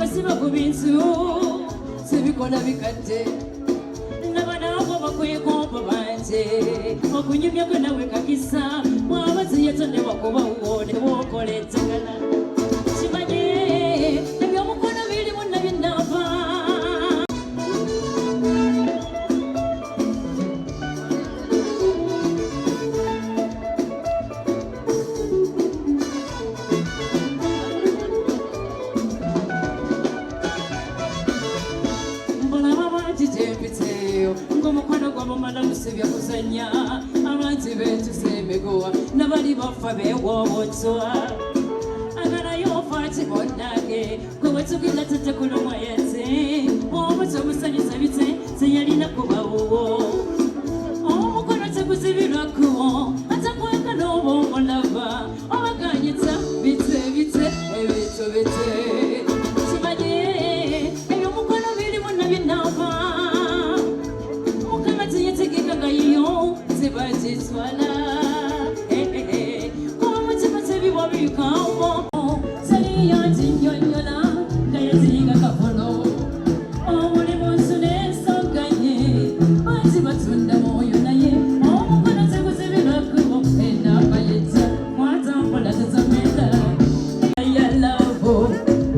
basiba ku bintu sebikola bikadde nabanabo bakwekomba banje okunyumyako nawe kakisa mwabazi yatonde wakuba uwone wokola ettagala kimanye ebyomukono birimu nabyenava ngomukwano gwabamala musebya kuzanya abanzi betusemegowa nabali bafa bewobotwa aganayo fati bonnage gwewetugenda tetekulumwa yete omuti omusanyusa bite teyalina kubawo omukono teguzibirwakuwo atakweka n'obomulaba obaganyita bite ebitobete kimanye ebyomukono birimu nabyenava yo zibajitwala kuba mutima tebibwabikawo saliyanjinyonyola ngayazinga kakono omuli munsi nesoganye banzi batunda mwoyo naye omukono teguzibirakubo enamba yetta mwatampola tezamenda yalavo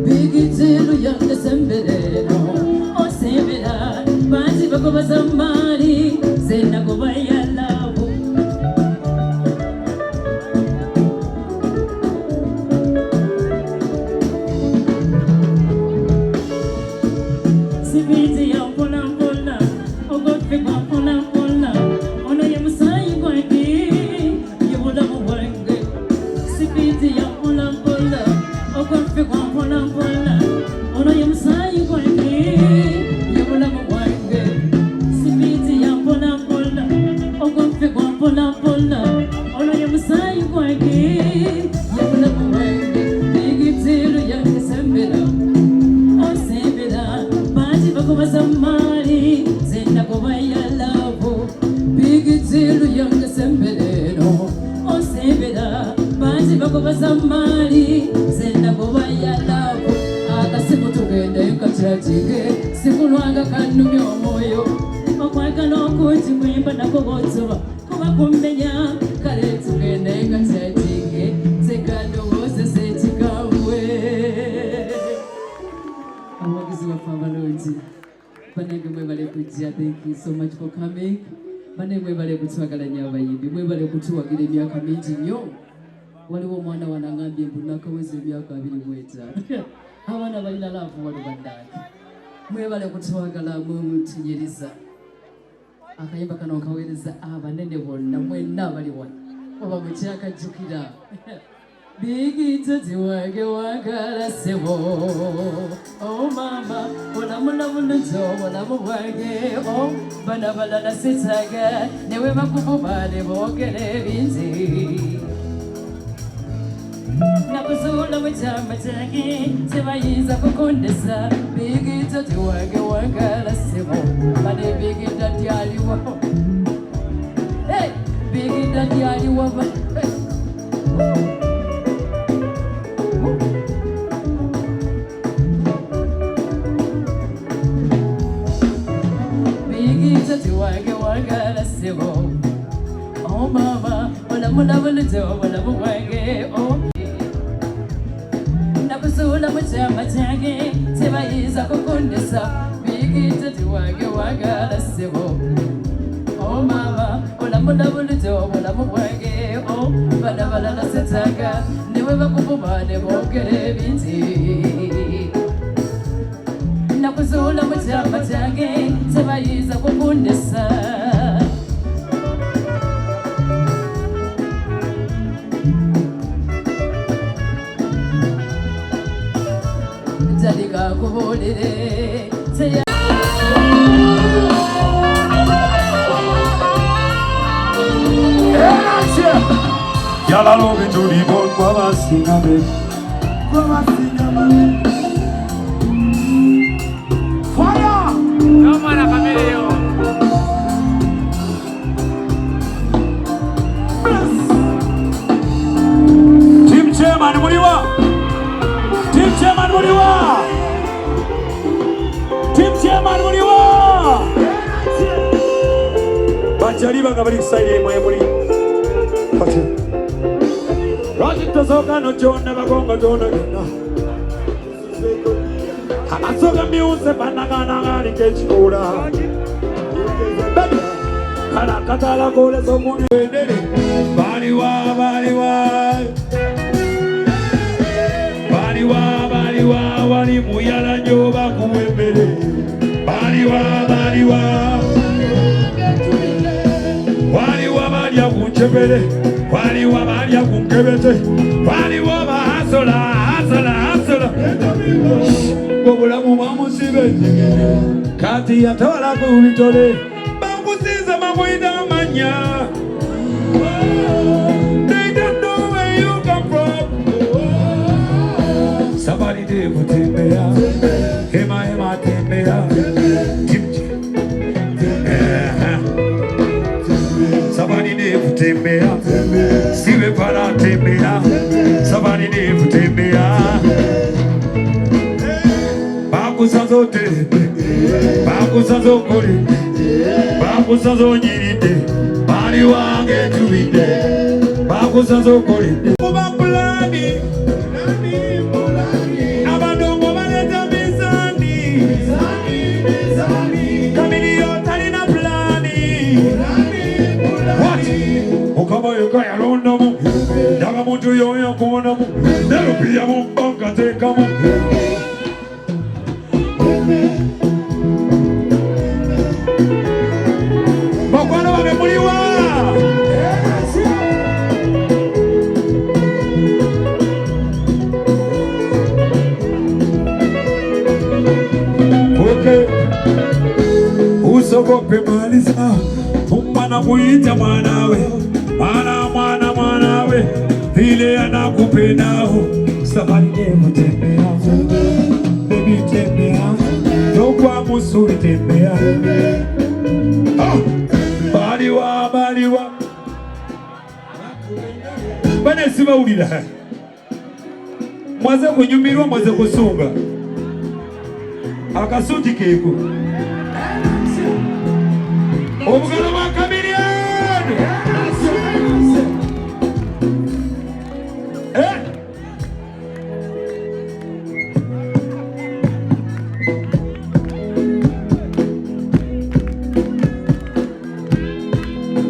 bigitilu yandesemberero osembera banzi bagobaza mali Senda kubaya love Sibiti ya pola pola Ogofi kwa pola pola Ono ya musayi kwa ki Yabula mwenge Sibiti ya pola pola Ogofi kwa pola pola Ono ya musayi kwa ki Yabula mwenge Sibiti ya pola pola Ogofi kwa pola pola Ono ya musayi kwa ki Yabula mwenge Bigitilu ya kisembera Osembera Baji bakuba zamari Zenda kubaya lavo Bigitilu ya kisembera Osembera Baji bakuba zamari Zenda kubaya lavo Akasimu tugende nkachajige Sikulwanga kanumi omoyo Okweka n'okunti kwimba nakubotoba Kuba kumbenya kale tugende nkachajige Tekandowose sechikamwe Abagizi bafe abalungi banenge mwebale kujja. Thank you so much for coming. Banenge mwebale kutwagala nnyo abayimbi, mwebale kutuwagira emyaka mingi nnyo. Waliwo omwana wanangambye mbu nakaweza emyaka 25 abaana balina laavu wano bandaaki. Mwebale kutwagala mwemutunyiriza. Akayimba kano nkaweereza abanene bonna mwenna abali wano oba mukyakajjukira. Bigito wange wagala sebo oh mama olamula bulungi obulamu bwange oh bana balala sitaga newe bakububale boogera ebingi nakuzuula mu kyama kyange tebayinza kukundisa. Bigito wange wagala sebo bane bigita tyaliwo bigita tyaliwo Wange wagala sebo oh mama olamula bulungi obulamu bwange oh nakuzuula mu kyama kyange tebayinza kukundisa. Bigito wange wagala sebo oh mama olamula bulungi obulamu bwange oh bana balala sitaga newe bakuvuba ne boogera ebingi. Nakuzuula mu kyama kyange tebayinza kukundisa. Jalika kubuulire Yala lobe tuli bon kwa basinga be fire no mana Chameleone Team chairman muliwa chairman muliwa bachali banga bali kusaire mwe muli kati Roger tozoka no chona bagonga tona amasoga miuse banagana ngani kechikura kana katala kole somuni endele baliwa wali muyala nyoba kuwembele baliwa balya kunchebele waliwa balya kunkebete waliwa bahasola obulamu bwamusibe kati yatwala ku bitole bamusiza mamwina amanya they don't know where you come from somebody did kutembea hema tembea somebody did kutembea siwe para tembea somebody did kutembea bakusazo tebe bakusazo kole bakusazo nyiride bali wange tubide bakusazo kole kuba plani abadongo baleta mizani kamilio talina plani ukaba yuka yalondamu daga muntu yoyo kubonamu nerupia mumbanka tekamu bakwano babe muliwa okay usogope maliza umwana muita mwanawe mwanawe vile anakupendao safari ndefu tembea baby tembea nokwa musuri tembea baliwa bane sibawulira mwaze kunyumirwa mwaze kusunga akasuti keeko obugalo bwa Chameleone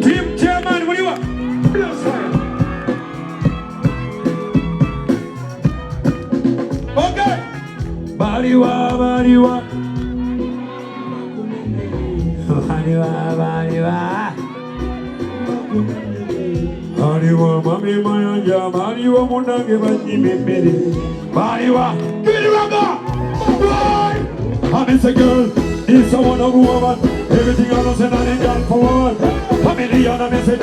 team chairman muliwa okay baliwa mami mayanja baliwa munange banyimembere baliwa kiriwaga boy I'm a girl is someone of woman everything I know said I ain't done for one family on a message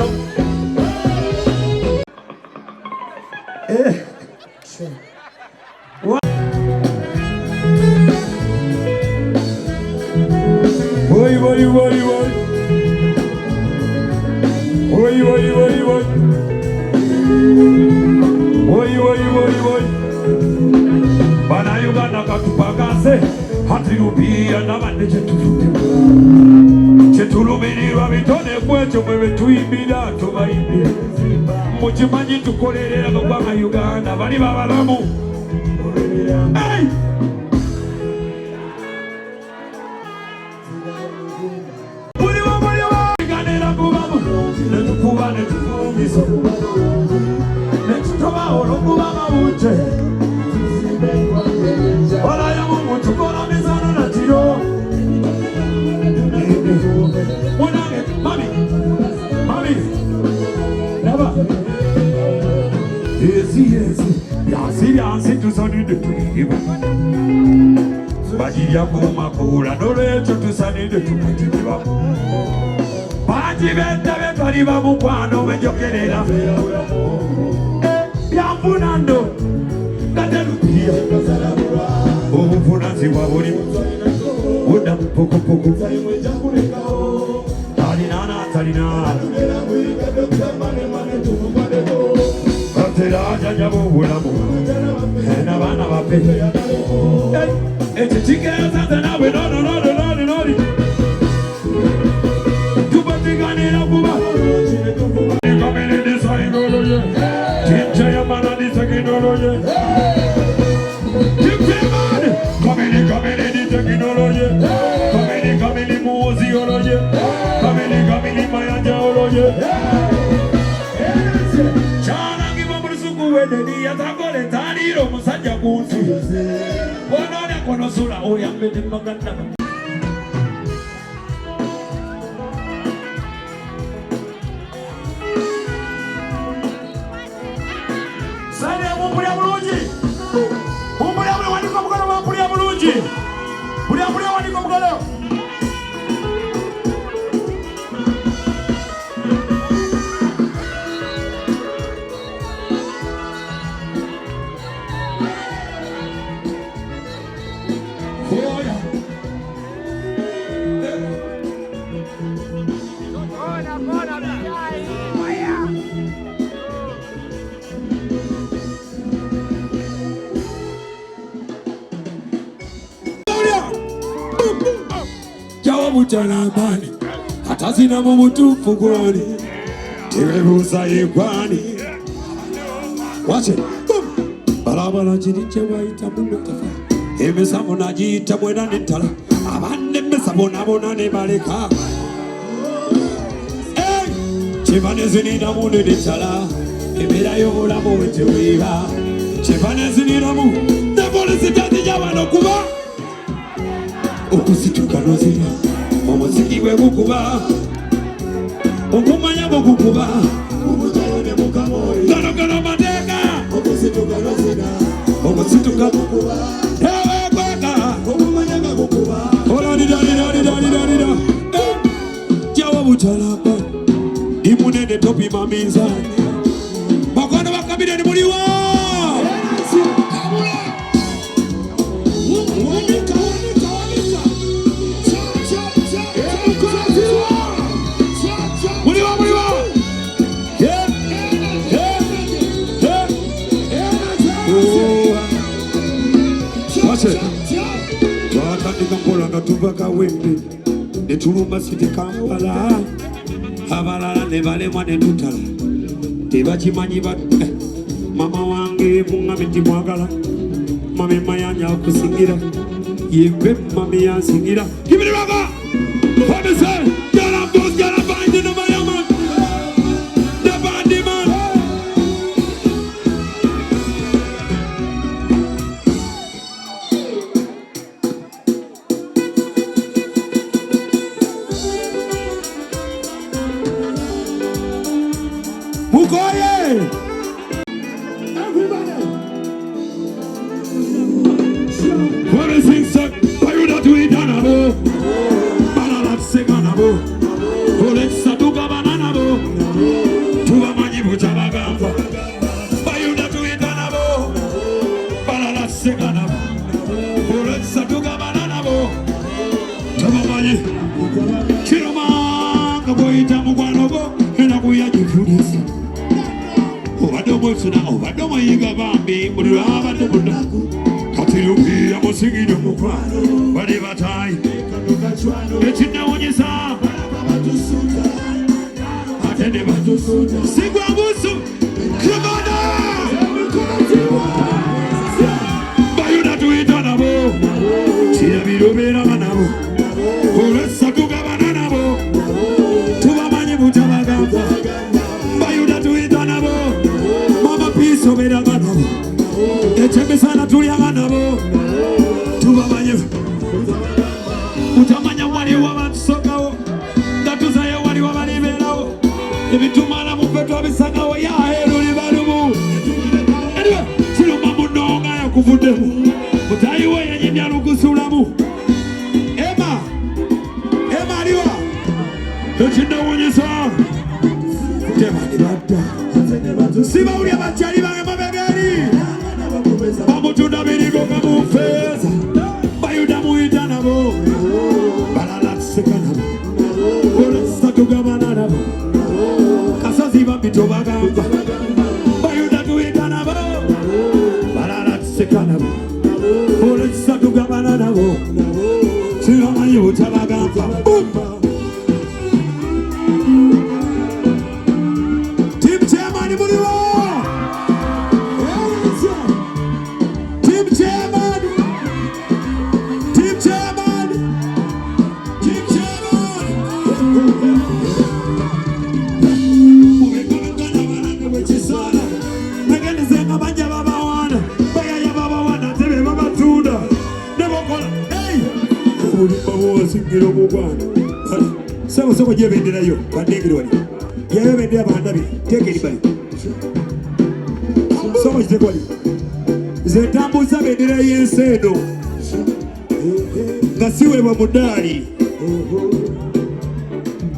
Oi. Bana Uganda katupagase hatirubia nabande chetulumirirwa bitone kwecho mwe tuimbira tubayimbire mukimanyi tukolerera bagwanga Uganda bali babalamu hey! Muliwa ganera kubamu netukubane tufungiso netutoba olokubama uje wala ya mungu tukora mizano na tiro mwanange mami naba yasi tusanide tulihibu bajiria kumakula nolecho tusanide tukatibiba bajibenda betwaliba mukwano bejokerera byanfunando gaterupia obuvunazi bwabuli oda pokopoko talina bateraja nyabobulamu n'abaana bape ekyo kigeza nawe no somebody. Tupatikane na kuba. Kamene disa ingoloje. Tincha ya mana disa kinoloje. Timtemane. Kamene disa kinoloje. Kamene muozi oloje. Kamene mayanja oloje. Chana ngiba musuku wedeni yatakole taliro musajja kunsi. Bonone kono sura oyambe maganda. Sandra mumpulia bulungi. Mumpulia buli wandiko mukono mumpulia bulungi. Mumpulia wandiko mukono. Jawabutanamani hatazina mumutufu gwani tiwebuza yegwani wache balabala chiriche waita mumetafa emesamu najita mwena nitala abande mesamu nabona nebaleka chivanezina mune nitala emera yobulamu wetewiba chivanezina mu nebolesitati jabano kuba okusituka nozira omuziki gwe gukuba okumanya gukuba omutayone mukamoyi gano mateeka okusituka nozira okusituka gukuba ewe kweka okumanya gukuba olalidalidalidalidalida jawa butalapa imunene topima mizani bakwano bakabire ni muliwa Kampala katuvaka wembe netuluma siti Kampala abalala ne balemwa ne tutala tebakimanyi mama wange muŋŋamye nti mwagala mame mayanja akusingira yegwe mame yansingira kibiribaka fabese jala boss jala bandi no bayaman the bandi man Mukoye! Everybody! What is it, sir? Why you not doing that? Banana seganabo. Oletsa tuka banana bo. Tuwa manyi buchabagamba. Why you not doing that? Banana seganabo. Oletsa tuka banana bo. Tuwa manyi. Chiroma kaboita mukwanobo. Ena kuya jifudisi. Obadomo yiga bambi mulaba domunaku katirupi amusigide mukwano bali batayi ekinawonyesa ate ne batusuta sigwa busu kibada bayuna tuyita nabo kirabirobera nabo olwessa tugabana nabo tubamanyi butabagamba bayuna tuyita nabo sobera nabo echebesana tulia nabo tubamanye utamanya wali wabatsokawo ngatuzaye wali wabaliberawo ebitumala mu petro bisagawo ya hero libalumu anyway siluma munonga yakuvudemu mutayiwe yenyimya lukusulamu ema aliwa ekinawonyesa temani badda siba uli abachali bange mabegeri bamutunda birigo kamufeza bayuda muyita nabo balala tuseka nabo olesa tugabana nabo kasozi bambito bagamba bayuda tuyita nabo balala tuseka nabo olesa tugabana nabo sibamanyi butabaga Team Chairman muliwo. Team Chairman. Team Chairman. Team Chairman. Mubekabagana banange bwekisala. Nagendezenga bajja babawana. Bayaya babawana tebe babatunda. Nebokola. Hey! Obulimba bw'owasingira omugwana. Sebo gyebenderayo bandengere wali. Yayo bendera bandabe. Teeka eribali. Sebo kiteko wali. Nze ntambuza bendera y'ensi eno. Nga siweebwa mudaali.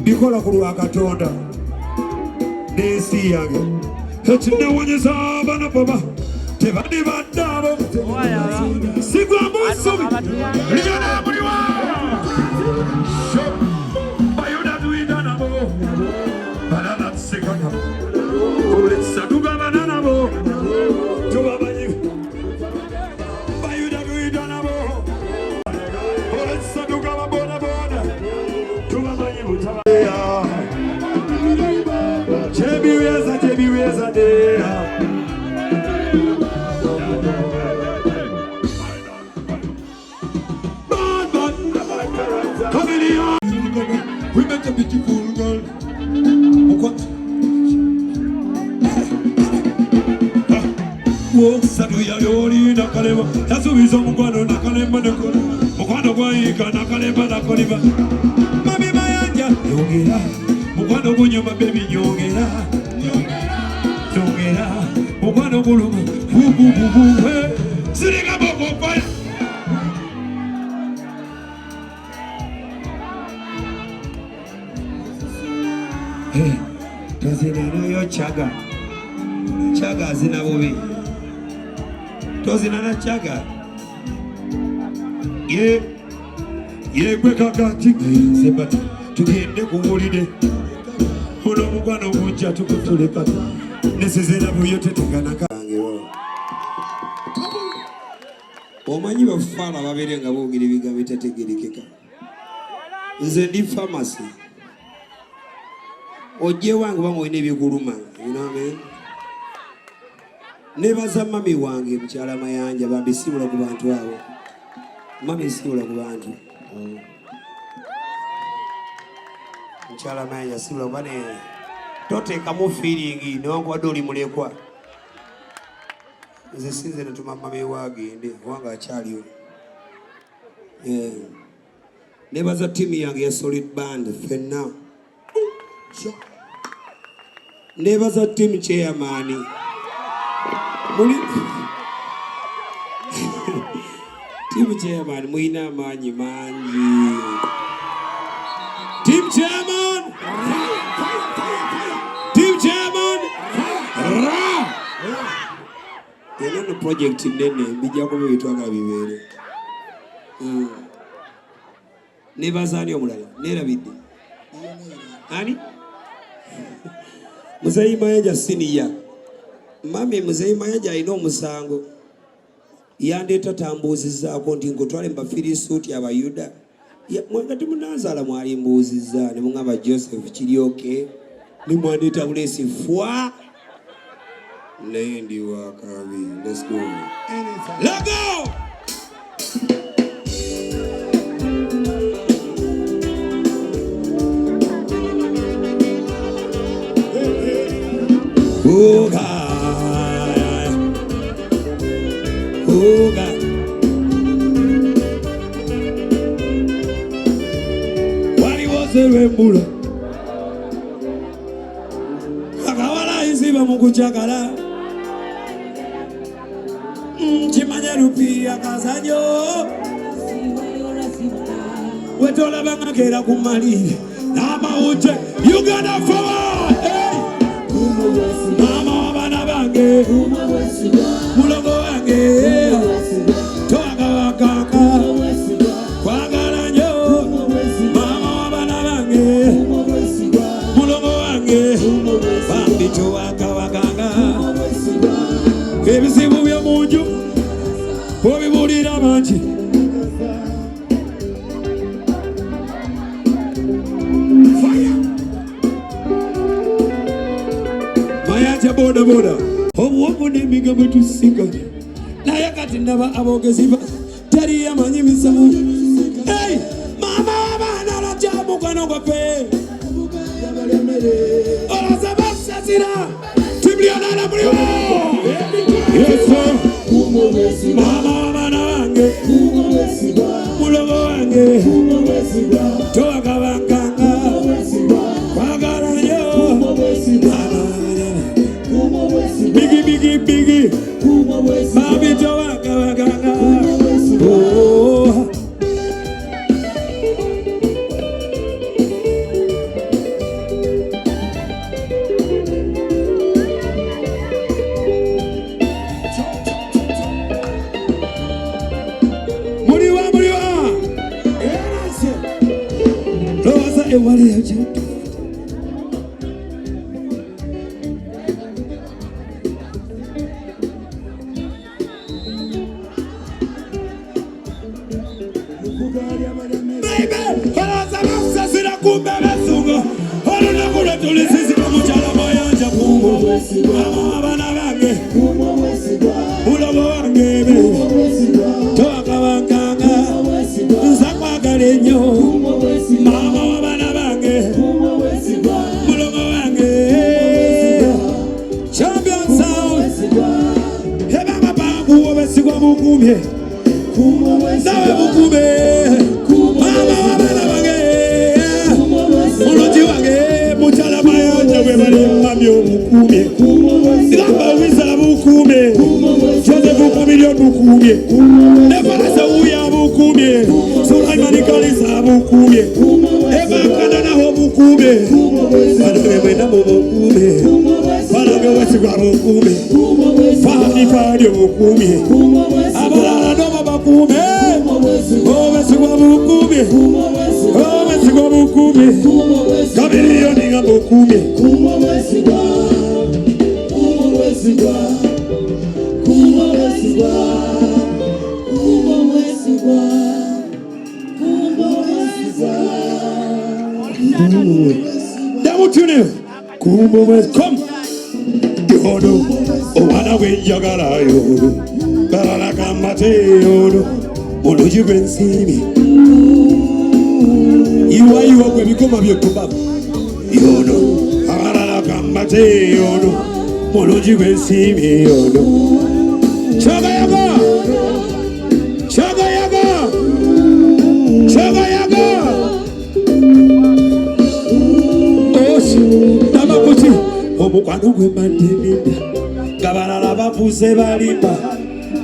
Bikola ku lwa Katonda. N'ensi yange. Ekinewonyeza abaana baba. Tebadde baddaabo. Sigwamu nsobi. Linyana muliwa. Bayuda tuyita nabo. Banana tuseka nabo. Satuga banana bo. Tubamanyi. Bayuda tuyita nabo. Satuga baboda boda. Tubamanyi butabaya. Chebiweza dea. Chameleone. We met a beautiful girl. Saduya yori nakalema. Yasubiza mukwano nakalema nakola. Mukwano gwaika nakalema nakoliva. Mami mayanja yongera. Mukwano gunyuma baby nyongera. Nyongera. Mukwano guluma. Siriga boko fire. Tozina yo chaga. Chaga zina bubi. Tozina na chaga. Ye kwe kakati sebati. Tugende kuwulide. Uno mukwano mujja tukutuleka. Nesezera buyo tetegana kange. Omanyi bafala babere nga boogera ebigambo bitategerekeka. Nze ndi pharmacy. Ojje wange bamwine ebikuluma. You know what I mean? Nebaza mami wange mukyala mayanja bambi sibula ku bantu abo. Mami sibula ku bantu. Mukyala mayanja sibula bane. Toteekamu feeling newankubadde oli mulekwa. Nze sinze natuma mami wagende wanga akyaliwo. Nebaza timu yange ya Solid Band fenna. Nebaza timu chairman. Timu chairman muina manyi manji. Team chairman. Team chairman. Yena no project nene bijja ko bitwagala bibere. Nebaza ali omulala nerabidde. Ani? Muzeyi Mayanja senior. Mami Muzeyi Mayanja alina omusango. Yandeeta tambuuzizzaako nti nkutwale mbafiri suuti abayuda. Mwanga temunazaala mwali mbuuzizza ne mungamba Joseph kiryoke. Ne mwandeeta bulesi fwa. Naye ndi wakabi. Let's go. Let's go! Oh God, oh God. Wali wose wembula akawala isiba mukuchakala chimanya lupi akasanyo wetola bangakera kumali nama uje you gotta forward. Mama wabana bange mulongo wange toanga wakaka kwagala nyo. Mama wabana bange mulongo wange bambi toanga wakanga. Ebizibu bya munju obibulira mangi. Fire. yacha boda boda obwo ne migambo tusika naye kati ndaba abogezi teri yamanyi misamu hey mama abana lajja mukwano gwafe olaza basazira tibyonana muliwo yeso mama abana wange mulogo wange towakabanganga kwagala yo bigi bigi bigi mami towakabanganga what did you do? Come, yodo, oh wana we yagara yodo, barala kamate yodo, olo you can see me. You are going to become a yodo, yodo, barala kamate yodo, olo you can see me yodo. Chaga yaga, chaga yaga, chaga yaga. Omukwano gwe mandininda gabalala bavuze balimba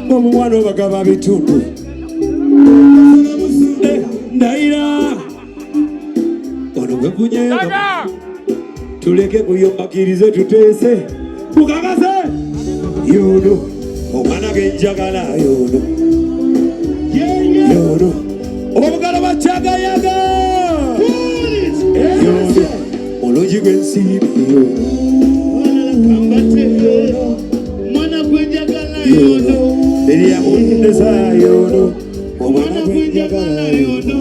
omukwano bagaba bitundu ndayira ono gwe kunyega tuleke kuyombakirize tuteese mukakase yono omwana genjagala yono yono obugalo bachagayaga yono olungi gwensibi mwana gwenjagala yono eriya mundesa yono omwana gwenjagala yono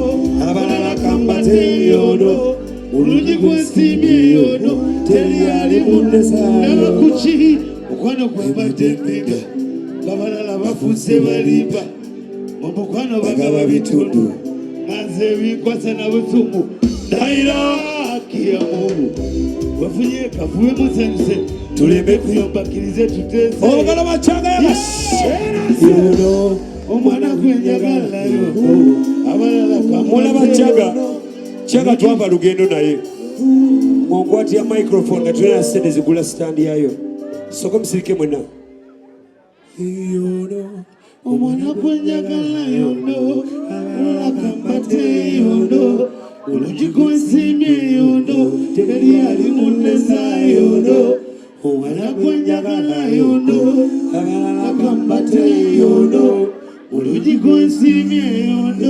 abalala kambate yono olungi gwensibi yono teriyali mundesa nabakuki mukwano gwebatendega babalala bafuuse balimba omukwano bagaba bitundu maze bikwasa na busumu daira kia Mungu wafunye kafuwe musense tuleme kuyombakirize tutese obugalo bachaga yono omwana gwenjagala yono abalala kamula bachaga chaga twamba lugendo naye mwongwati ya microphone nga tulina sente zigula stand yayo soko msirike mwena yono omwana gwenjagala yono abalala kambate yono olungi gwensimye yono teriyali mundesa yono omwana gwenjagala yono abalala kambate yono olungi gwensimye yono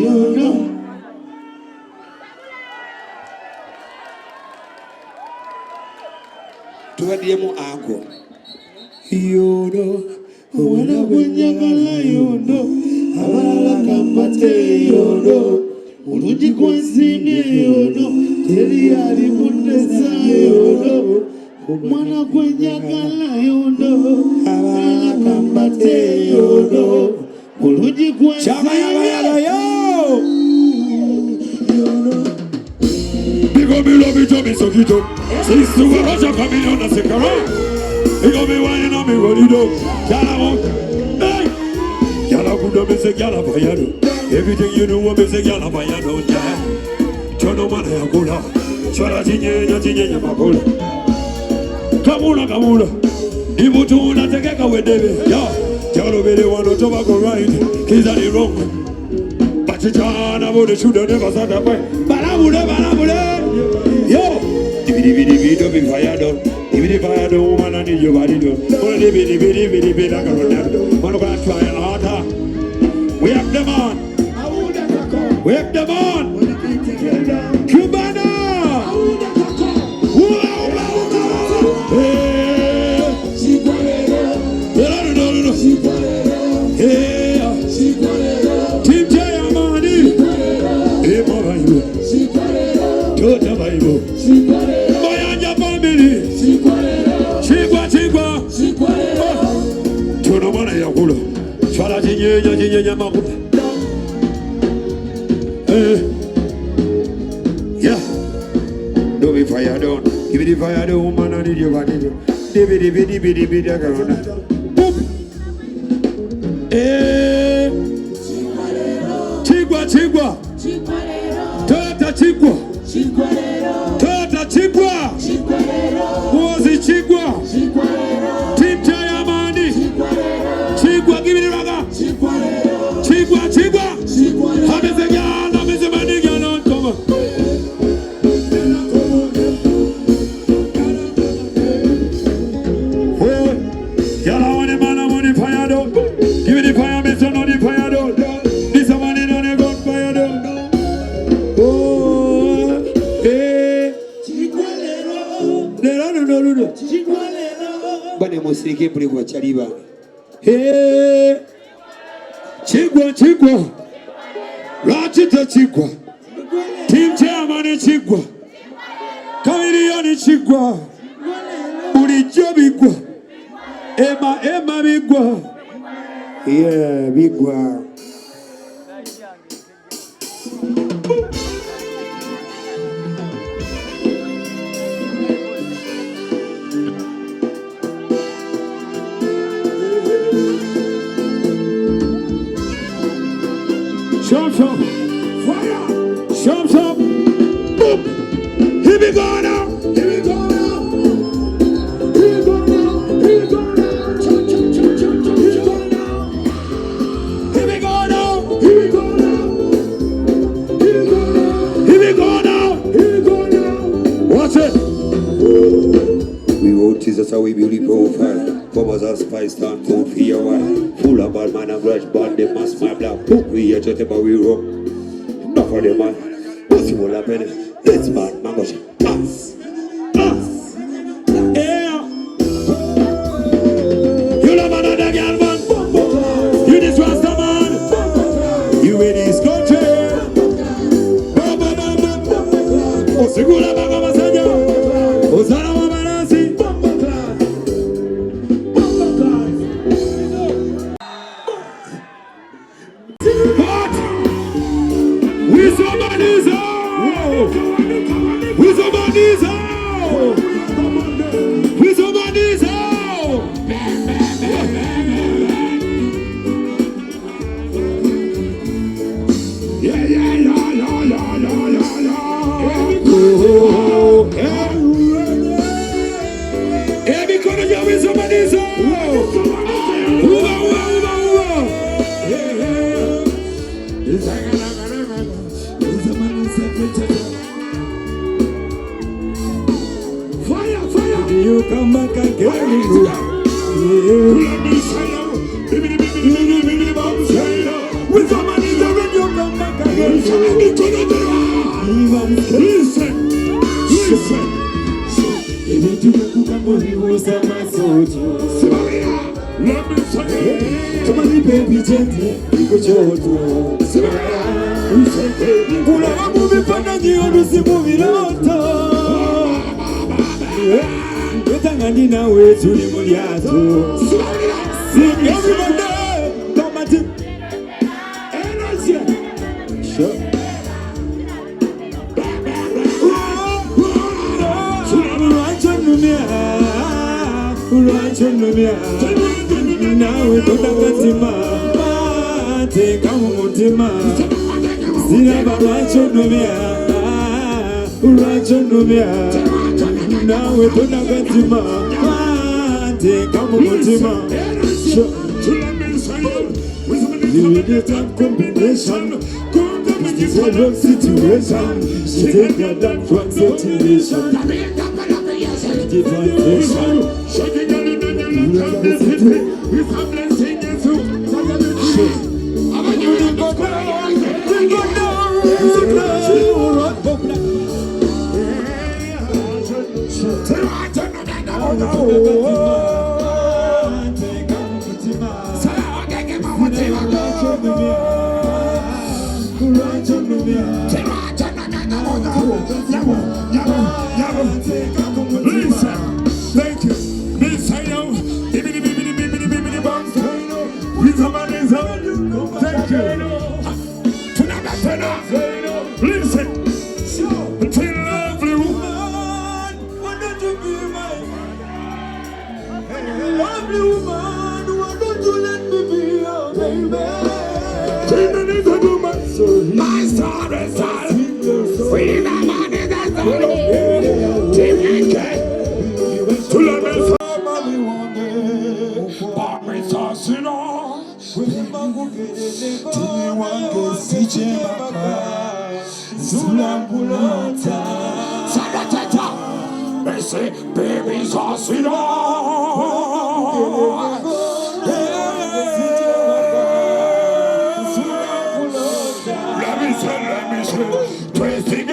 yono tuwadiemu ako yono omwana gwenjagala yono abalala kambate yono olungi gwensimye yono teriyali mundesa yono gon' be love it up, me suck it up. Since the world Russia coming on the second round. He gon' be whining on me, run it up. Gyal won't. Hey. Gyal good up, me say gyal fire do. Everything you do, me say gyal fire do. Yeah. Chono mana ya kula. Chora tinye makola. Kamula. Ibutu unatekeka wedebe. Yo. Gyal be the one to tobacco right. He's on the wrong. Bachana bude should never start up. Balabule. Yo. Dibi do be fire do. Dibi fire do woman and your body do. Only dibi like a Ronaldo. Man gonna try and harder. We have them on. We have them on. Cubana. Team Jayamani. Tota Bible. Mayanja family. Chigwa. Chono mana ya kula. Chara jinye makula. Yeah. Don't be fire down. Give me the fire down, woman. I need you. Dibi. Boop. Chigwa. Tota Chigwa. Wazi Chigwa. Team Jayamani. Chigwa, give me the raga. Chigwa. How does the girl, how does the money girl on come? Girl, I want the man, I want the fire down. Give me the fire, me son, on the fire down. This a man in on the gun fire down. Oh, hey. No. Bane musiki puli kwa chaliba. Hey. Chigwa. Rachita Chigwa. Team Chairman Chigwa. Chameleone Chigwa. Ulijo bigwa. Emma bigwa. Yeah, bigwa. Shum. Fire. Shum. Boop. Here we go now. Watch it. We wrote Jesus how we beauty profile. Covers our spice stand food for your wife. Full of bad man and grudge, but they must my black book. We here to but we rock. Not for the man. Possible happen. This man, man, gosh. Us. Yeah. You love another girl, man. You this Rasta man. You in this country. Oh, segura baga masanya. Oh, zara mamanasi. What? Weasel You come back again. With the money that you come back again. Listen. If you do come on, you will say my soul. Let me say, come on, baby, gently. Put your door. Kula wabubi panda jionu si muviloto. Wetangani na wetu ni muliato. Sing everybody, come at it. Energy. Sure. Urachonomia, nawe totakatima, teka mumutima, siraba urachonomia, nawe totakatima, teka mumutima. You get that combination, it's a love situation. She take your that from situation. Divine nation. Shaking on the city with a blessing and soup. I'm a new go Thank you. Thank you. Listen. Tell lovely woman, why don't you be my lovely woman, why don't you let me be your baby? My star is all. We the man is all. To let me family one day. But me sassino. Tini wange siche baka. Zulambulata. Sadatata. They say baby sassino. Let me say, twisting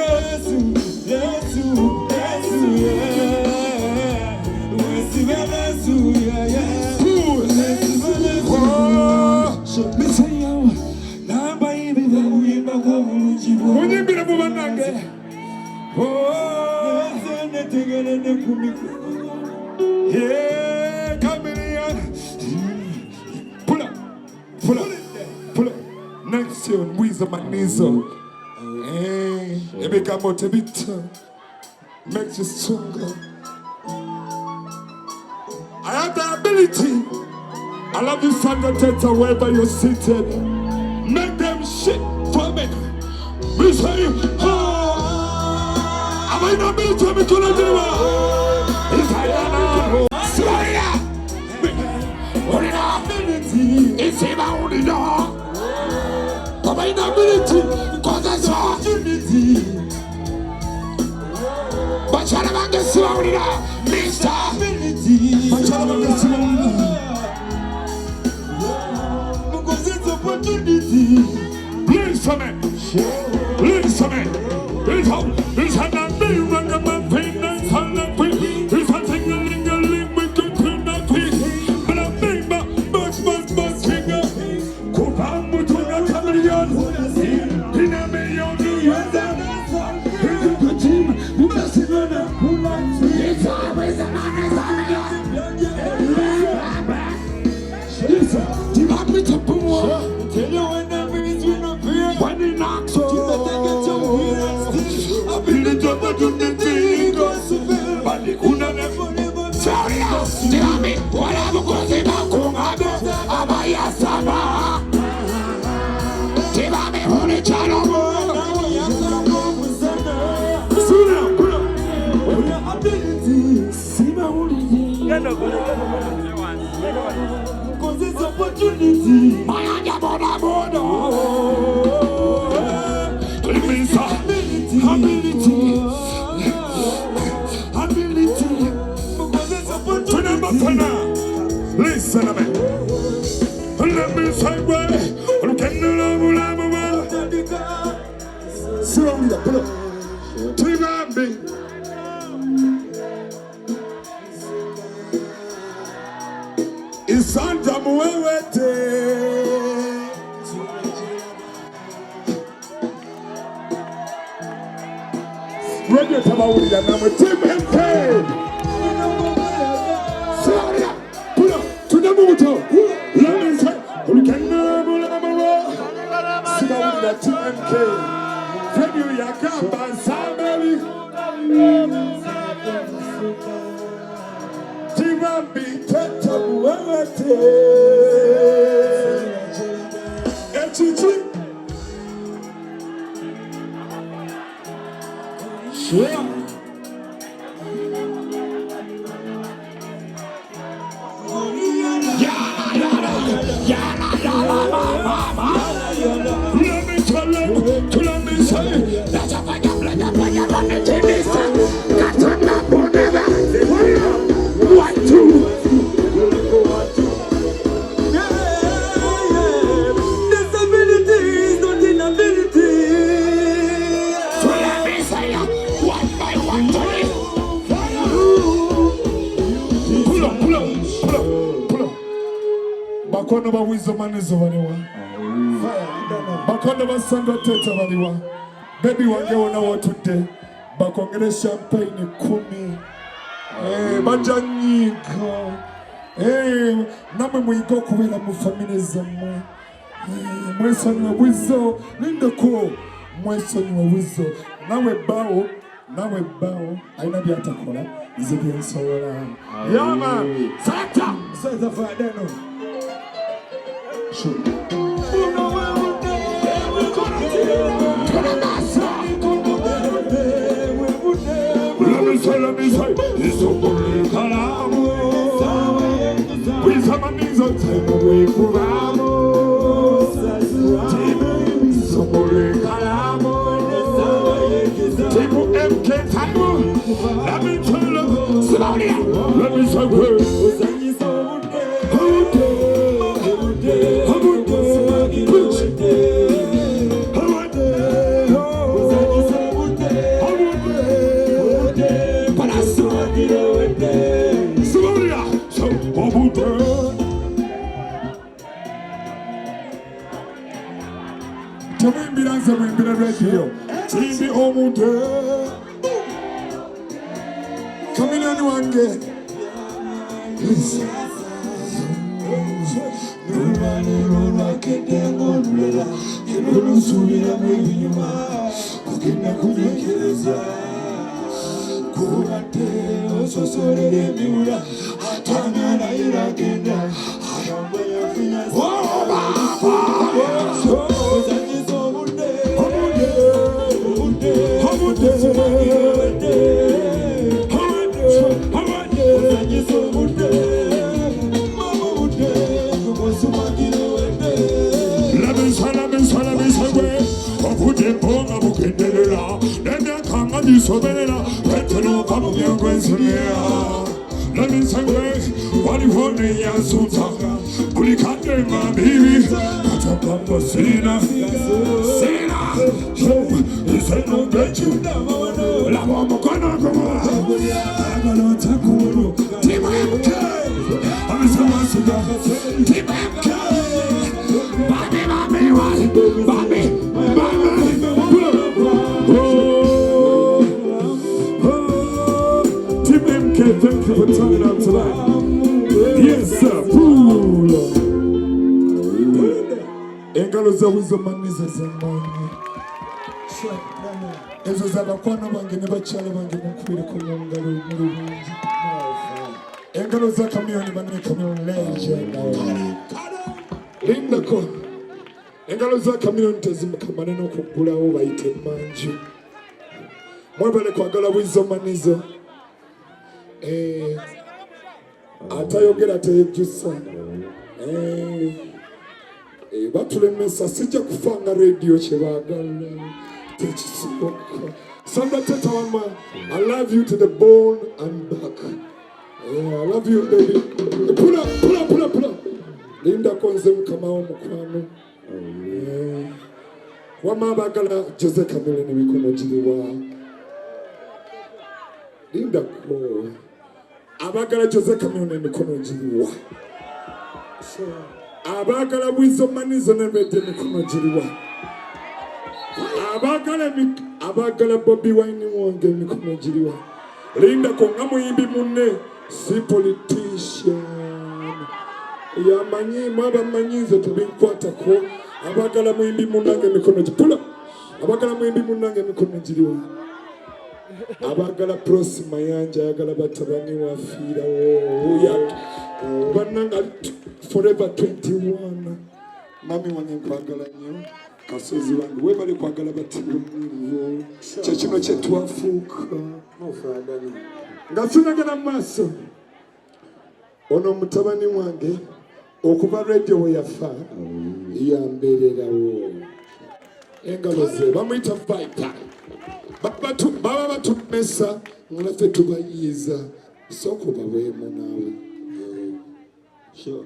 yeah, Chameleone. Pull up. Next year, Weasel Magneso. Hey, you become motivated. Makes you stronger. I have the ability. I love you, Sandra, wherever you're seated. Make them shit for me. We say, oh, am I not being to me to the dinner? It's Diana. Sandra. It's about the door. Am I not being to because I saw opportunity. But you're not going to see Mr. But you're not going to see because it's opportunity. Listen to me. It's a number when the man pain and silent quick. It's a thing a ling with the queen of peace. But a big bus finger. Kupam to the Chameleone. In a million years. It's always an honest. Do you want me to put more? Tell you when the breeze will not fear. When it knocks on, you better get your wheels. I've been the job of the thing. But the kuna never. Sorry, tell me what I'm going to do. I'm a yasama. Tell me what it's all about. Cause it's opportunity. My ability. Because it's opportunity. Listen to me. Let me say, Sandra muwewete Radio Tabawulira namwe Team MK Sandra pull up to the moto let me say ulukenda mulamaro Sibawulira Team MK February yakamba Samari Bakono ba Weasel manizo baliwa. Bakono ba Sandra teta baliwa. Baby wange wona watudde. Bakongere champagne 10. Bajanyika. Namwe muyigo kubera mu family zammwe. Mwesonyiwe Weasel. Lindako. Mwesonyiwe Weasel. Nawe bawo. Aina byatakola. Nze byensobola. Yama. Sata. Sata for adeno. Let me say, it's so good, Kalamo. We summon so MK Taiwo. Let me tell you, let me say, Chameleone wange. Let me say, what you want me and Sutaka? Kuli kande ma baby, katapamba sina. Isa no bechu. La mama kona kama. Agalo takuru. Tima MK. Amisama suga. Tima MK. Babi. Thank you for turning out tonight. Yes, sir. Engalo za Weasel maniza zamani. Ezo zabakwano bange ne bakyala bange mukwire ku ngalo mulungi. Engalo za Chameleone banne Chameleone legend. Linda ko. Engalo za Chameleone tezimukamane n'okugulawo bayite manju. Mwebale kwagala Weasel maniza. Atayogera teyejjusa. Batulemesa sijja kufanga radio kyebaagala tekisoboka. Sandra teta wama, I love you to the bone and back. I love you baby. Pull up. Linda konze mukamawo mukwano. Wama bagala Jose Chameleone bikono jiriwa. Linda ko abagala Jose Chameleone mikono jiriwa. Abagala Weasel manizo nebete mikono jiriwa. Abagala Bobby Wine wange mikono jiriwa. Linda ko ngamuyimbi munne si politician. Ya manyi mwaba manyizo tubinkwata ko abagala muyimbi munange mikono jiriwa. Abagala muyimbi munange mikono jiriwa. abagala Prosi Mayanja ayagala batabani wafiirawo bannanga forever 21 mami wange nkwagala nnyo kasozi wange webale kwagala batibonivo kyekino kyetwafuuka nga sinagala mu maaso ono mutabani wange okuva radio we yafa yambeererawo engalo ze bamuyita Viper baba batumesa naffe tubayiiza sookuba bwemu naawe. Sure.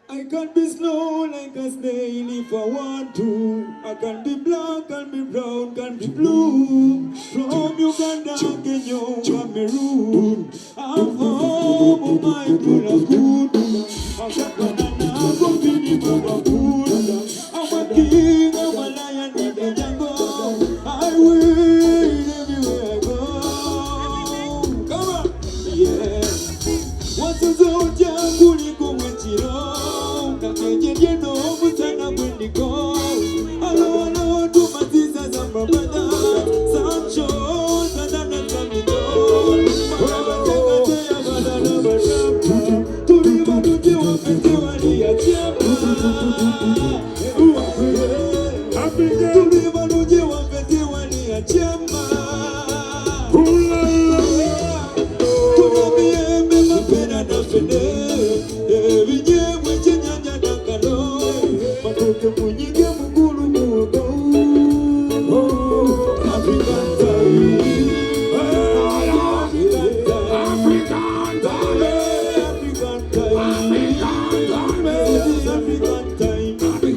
I can be slow like a snail if I want to. I can be black, can be brown, can be blue. From Uganda, Kenya, Cameroon. I'm home, my good. I'm a king, I'm a lion in the jungle. I win everywhere I go. Come on, yeah. What's the zone, jungle? Hello, to my sisters and my brothers. Some shows and then some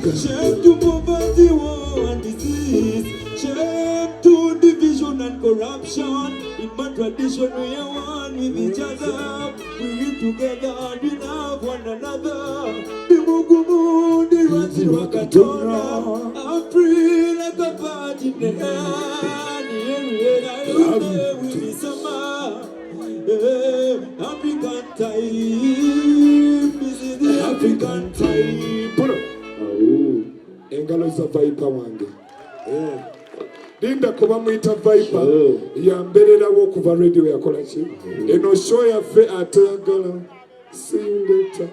Shame to poverty, war and disease. Shame to division and corruption. In my tradition, we are one with each other. We live together and we love one another. The Mugumu, the Rati Wakatora. I'm free like a bird in the air. The area I love with the summer. African time. This is the African time. Put up. Engalo za Viper wange linda kuba mwita Viper yambererawo okuva radio yakola ki eno show yaffe atayagala. See you later.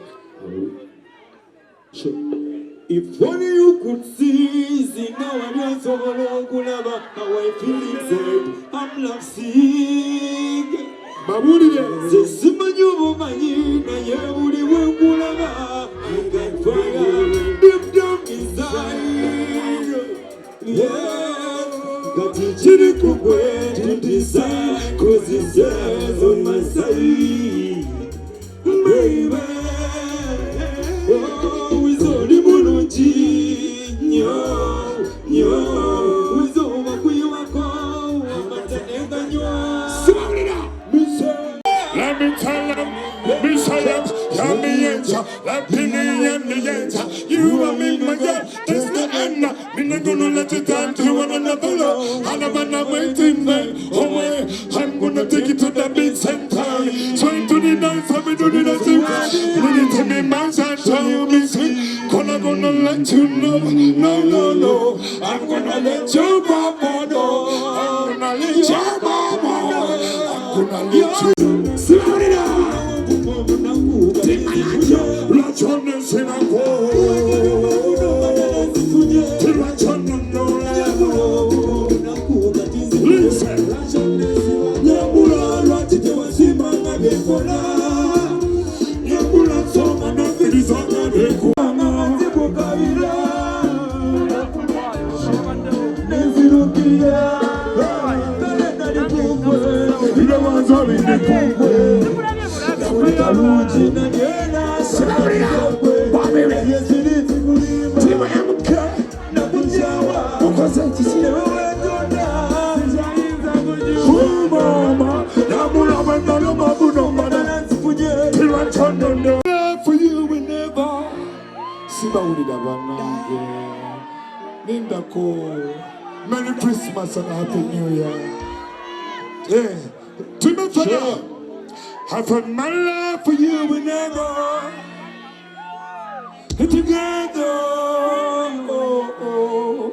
If only you could see Zingawa Nyasobolo Kulaba how I feel inside. I'm lovesick. Babulire Zesimanyu Manyi na Yebuli Kulaba. I got fire deep down inside. Yeah, got it chilly kukwe to decide. Cause it says on my side. Baby, oh, Weasel Limunuchi, nyo, Weasel Wakuiwako, Matanega nyo. Let me tell them, Bishop, Chameleone, let me you and me, my girl, that's the end. I'm not gonna let you down to one another. I'm not waiting, man. Oh, I'm gonna take it to the big center. Trying to the dance, I'm doing the dance. You need to be my son, tell me, gonna let you know. No, I'm gonna let you go, no. I'm gonna let you go, I'm gonna let you. Merry Christmas and Happy New Year. Yeah, to me for now. I've had my love for you whenever together. Oh,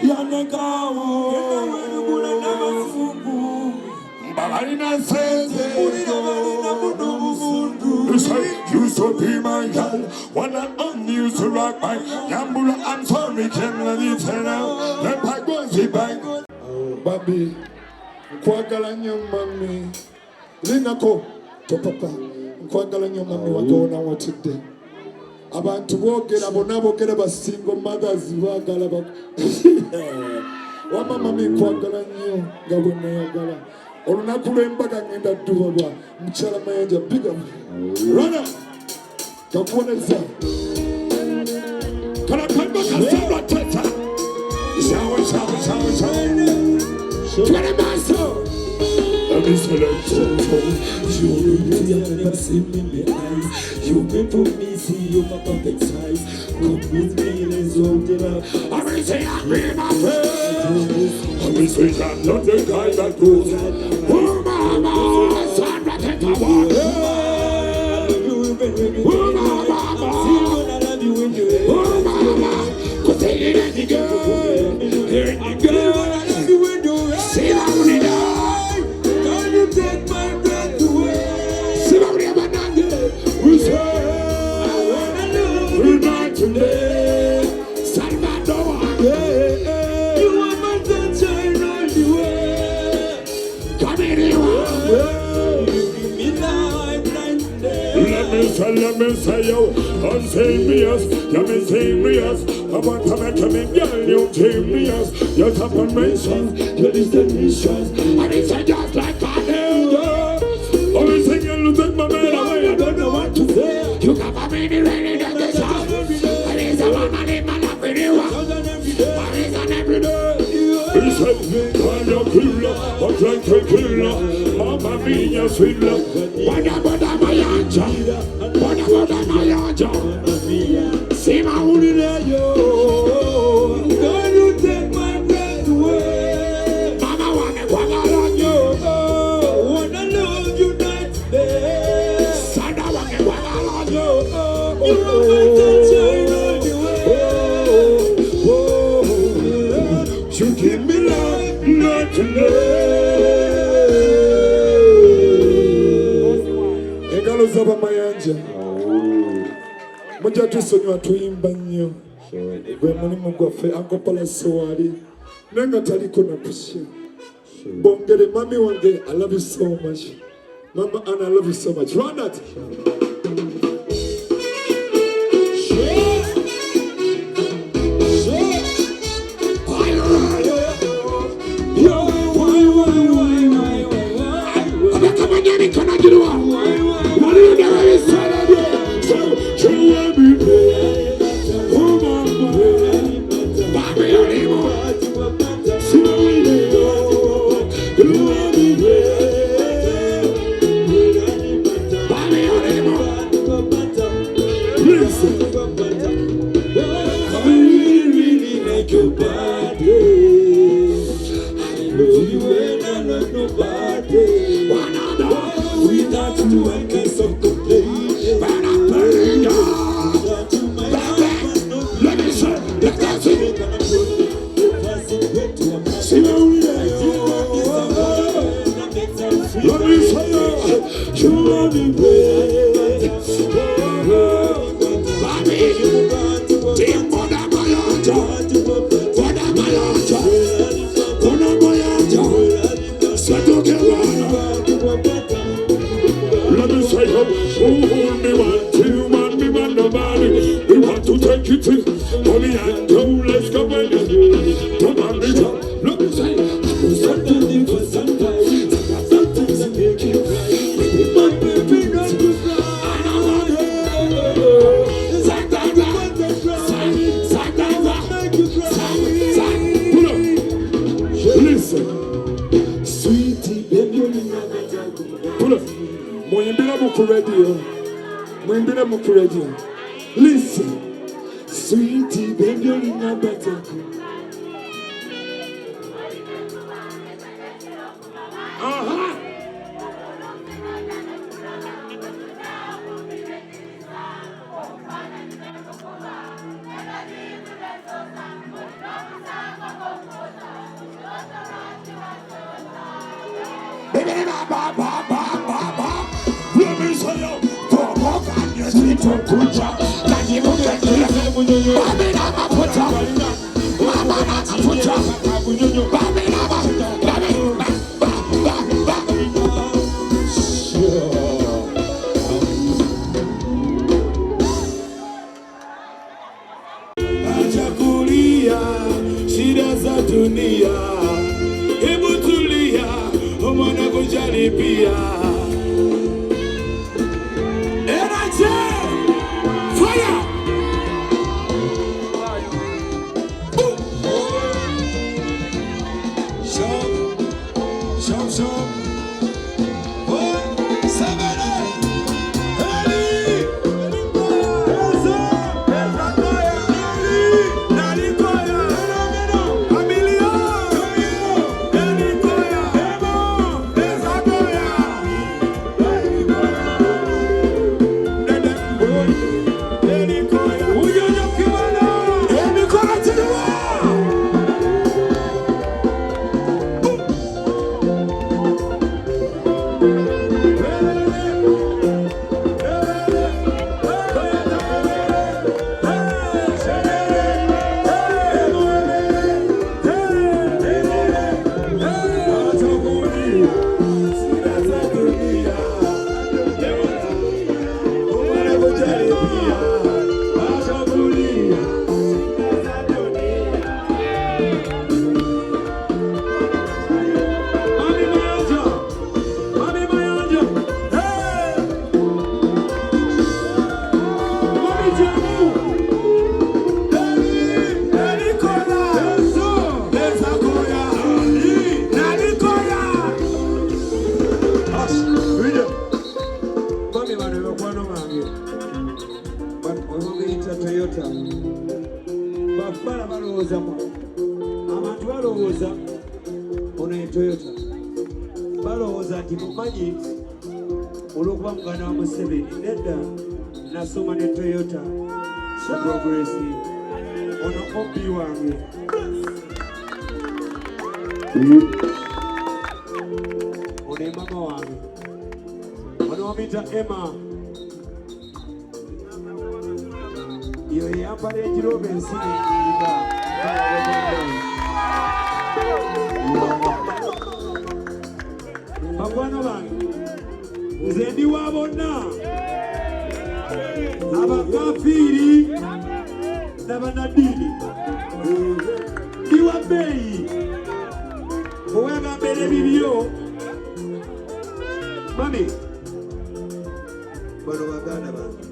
Yaneka, oh, Abalina sense. You say, you so be my girl. One and only used to rock my Yambula. I'm sorry, can't let you tell now. Let my go, see back. Baby, nkwagala nnyo mami. Linako, to papa. Nkwagala nnyo mami watona watidde. Abantu boogera bonna boogera ba single mothers baagala ba. Wama mami nkwagala nnyo nga bwe neeyagala. Olunaku lw'embaga ngenda ddubabwa mukyala Mayanja biga. Rana kakuboneza. Kalakamba kasabla teta. Shawa. Twere maso. I'm select you never see me in the eyes. You wait for me, see you my perfect size. Come with me, let's hold it up. I will say I'm in my face. I will say I'm not the guy that goes. Oh mama, Sandra, take a walk. Oh mama, cause they ain't any girl. Any girl, see how we die. Take my breath away. Somebody have a nugget. We say, I wanna love you night today. Salvador, you are my sunshine all the way. Come in here, you give me life today. Let me say, yo, I'm serious, I'm serious. I want to make a big girl, you serious. You're top on mention, you're delicious. And it's just like I always singing, look at my man away. I don't know what to say. You got my baby ready to get shot. And it's a woman in my lap with you. And it's an everyday. He said, I'm your killer, I'm like a killer. Mama mia, sweet love. Wada mayanja. Wada mayanja. See my only yo. Can you take my breath away? Mama wanna go on you. Wanna love you night today. Sandra wanna go on you. You are my sunshine all the way. You give me life night today. Engalo zaba mayanja. Mujja tusonyiwa tuyimba nnyo. Gwe mulimu gwaffe ankopala sowali nenga taliko na pusha. Bongere mami wange, I love you so much. Mama Anna, I love you so much. Run that. Listen, sweetie, baby, you're in a better. Baby, Let me say yo, Tomo Kanye Sito Kucha, Kanye Mukeke, Babina Maputa, Mama Maputa, Babina Achakulia, shida za dunia, hebu tulia, umwana kujaribia. Fire! Shop. Nasoma ne Toyota Progress ono obi wange one mama wange ono omita Emma iyo yambala ekirobe ensini enyiga bakwano bange nze ndi wa bonna abakafiri n'abanadini ndi wa bbeeyi owegambera ebibyo mami bano baganda bange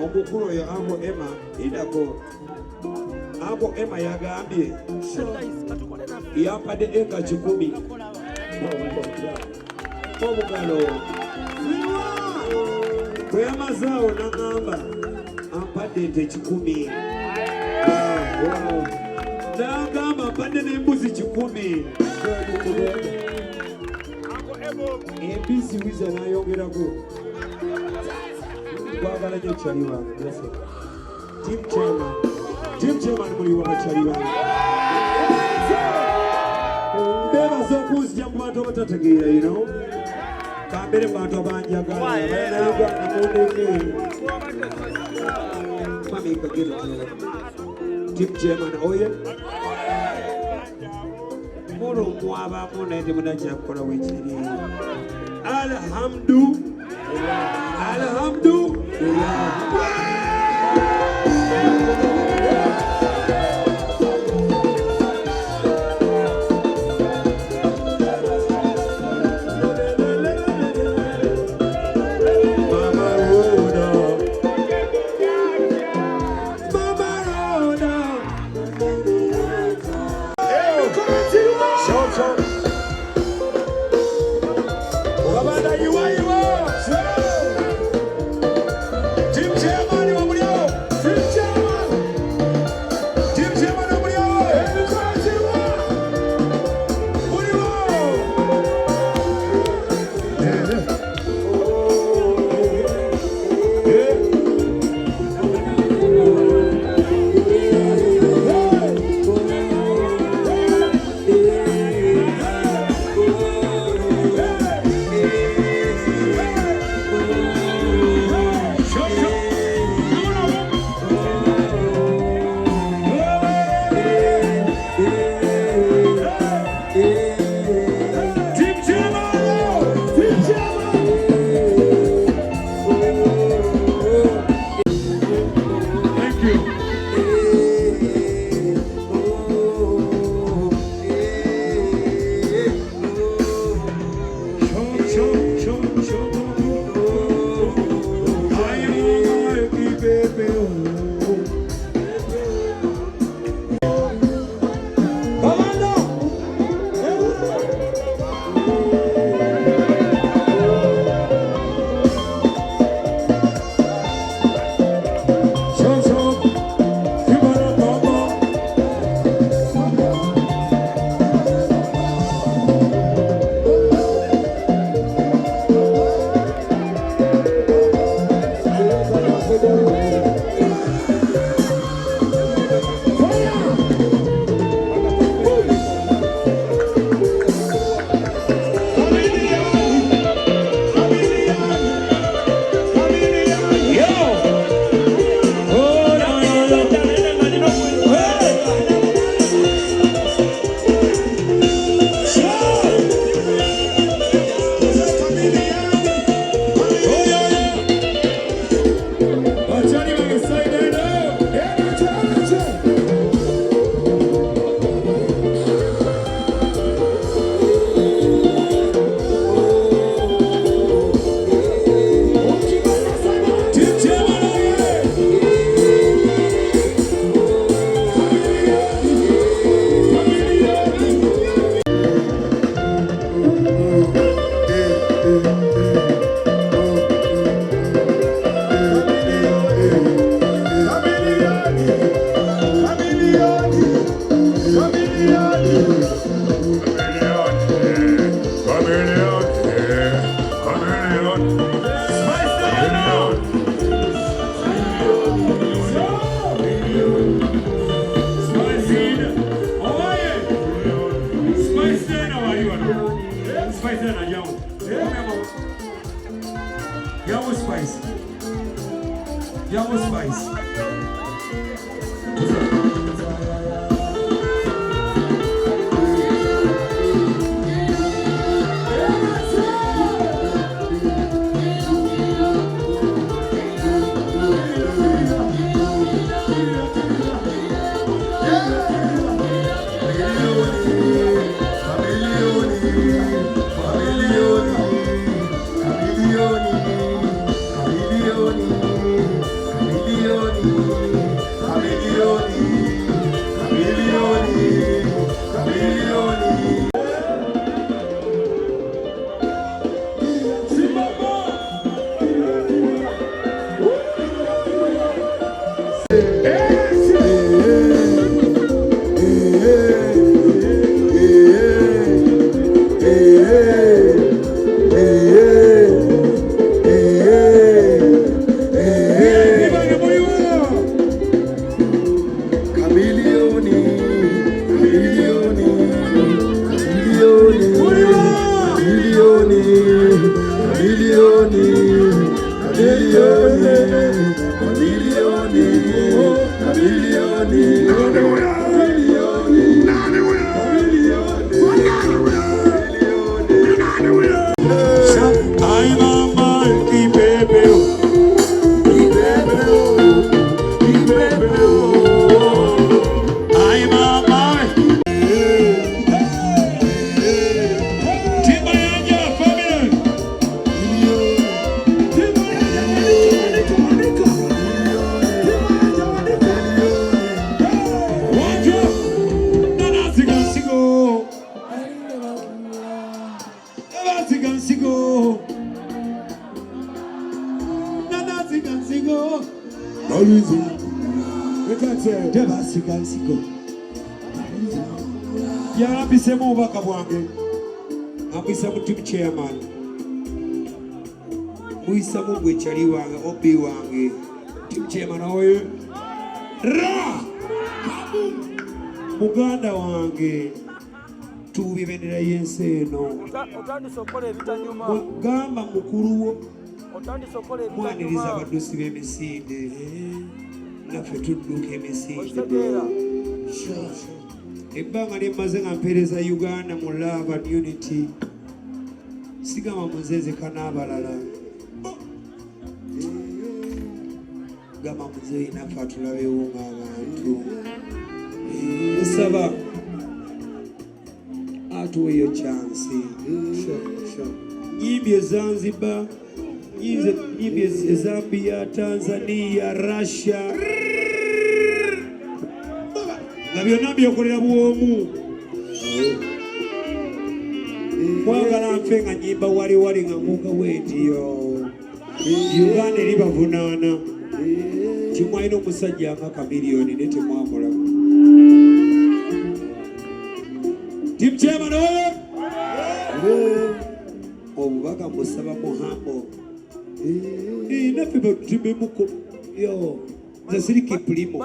omukulu oyo Uncle Emma idako Uncle Emma yagambye yampadde eka 10 omugalo bwe yamazaawo n'agamba ampadde ente 10 n'agamba ampadde n'embuzi 10 embisi Weasel n'ayongerako kwagala nnyo kyali wange Team Chairman muli wa bakyali bange beebaza okunzija mu bantu abatategeera you know kambere mu bantu abanjagala Uganda mundeke mami kagere Team Chairman oye mulu mwabamu naye temunakyakukola wekiri alhamdulillah Team Chairman, spice na yawo. Yawo spice. Yawo spice. Yarabisemu obubaka bwange ambisa mu team chairman muyisamu gwe kyali wange obi wange team chairman oyo ra muganda wange tubibendera yensi eno gamba mukuluwo mwaniriza abadusi b'emisinde naffe tudduka emisinde ebbanga lyemmaze nga mpeereza Uganda mu love and unity sigama munzezeka n'abalala gama muzeeyi naffe atulabewo ng'abantu nsaba atuwa eyo chansi nyimbi ezanzibar nyimbi ezambia tanzania russia nga byonna byokolera bwomu kwagala nfe nga nyimba wali nga muka wetiyo Uganda eri bavunaana timwalina omusajja nga Chameleone ne temwamula Team Chairman obubaka musaba muhambo naffe batubemuko yo Zasiriki Primo.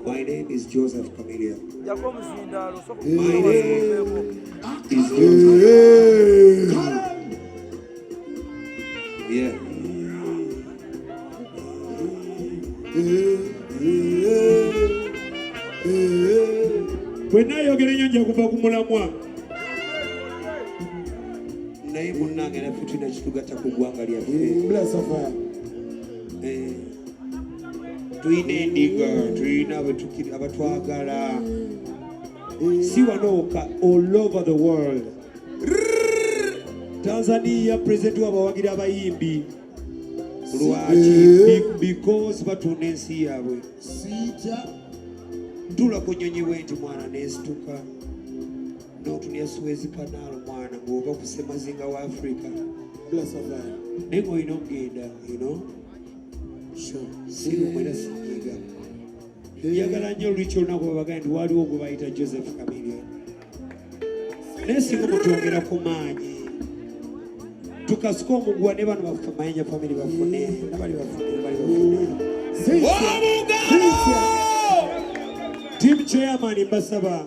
My name is Joseph Chameleone. My name is Joseph. Yeah. When I yogere nyanja kuva kumulamwa. Naye munnange naffe tulina kitugata ku ggwanga lyaffe. Bless of fire. Tulina endiga, tulina abatwagala. Si wanooka all over the world. Tanzania president w'abawagire abayimbi. Lwaki? Because batunda ensi yaabwe. Ntula ku nnyonyi bwenti mwana neesituka. N'otunya Suez Canal mwana ng'ova ku Ssemazinga wa Africa. Naye ng'olina okugenda, you know? Siri omwera sinyiga. Njagala nnyo oluliky olunaku babaga nti waliwo gwe bayita Joseph Chameleone. Naye singa mutwongera ku maanyi. Tukasuka omuguwa ne bano bafuka mayanja family bafune. Nabali bafune, bali bafune. Omugalo! Team Chairman mbasaba.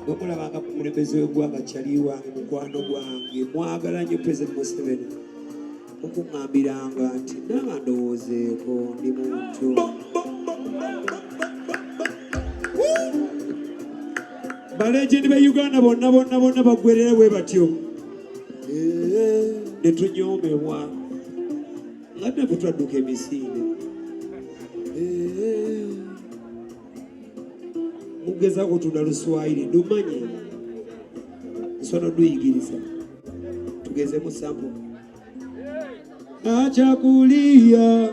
bwemulabanga mukulembeze w'eggwanga kyali wange mukwano gwange mwagala nnyo President Museveni okuŋŋambiranga nti naba ndowoozeeko ndi muntu balegendi be Uganda bonna baggwerera bwe batyo ne tunyoomebwa nga naffe twadduka emisinde mugezaako tunda Luswayiri ndumanyi nsono duyigiriza tugezemu sampo achakulia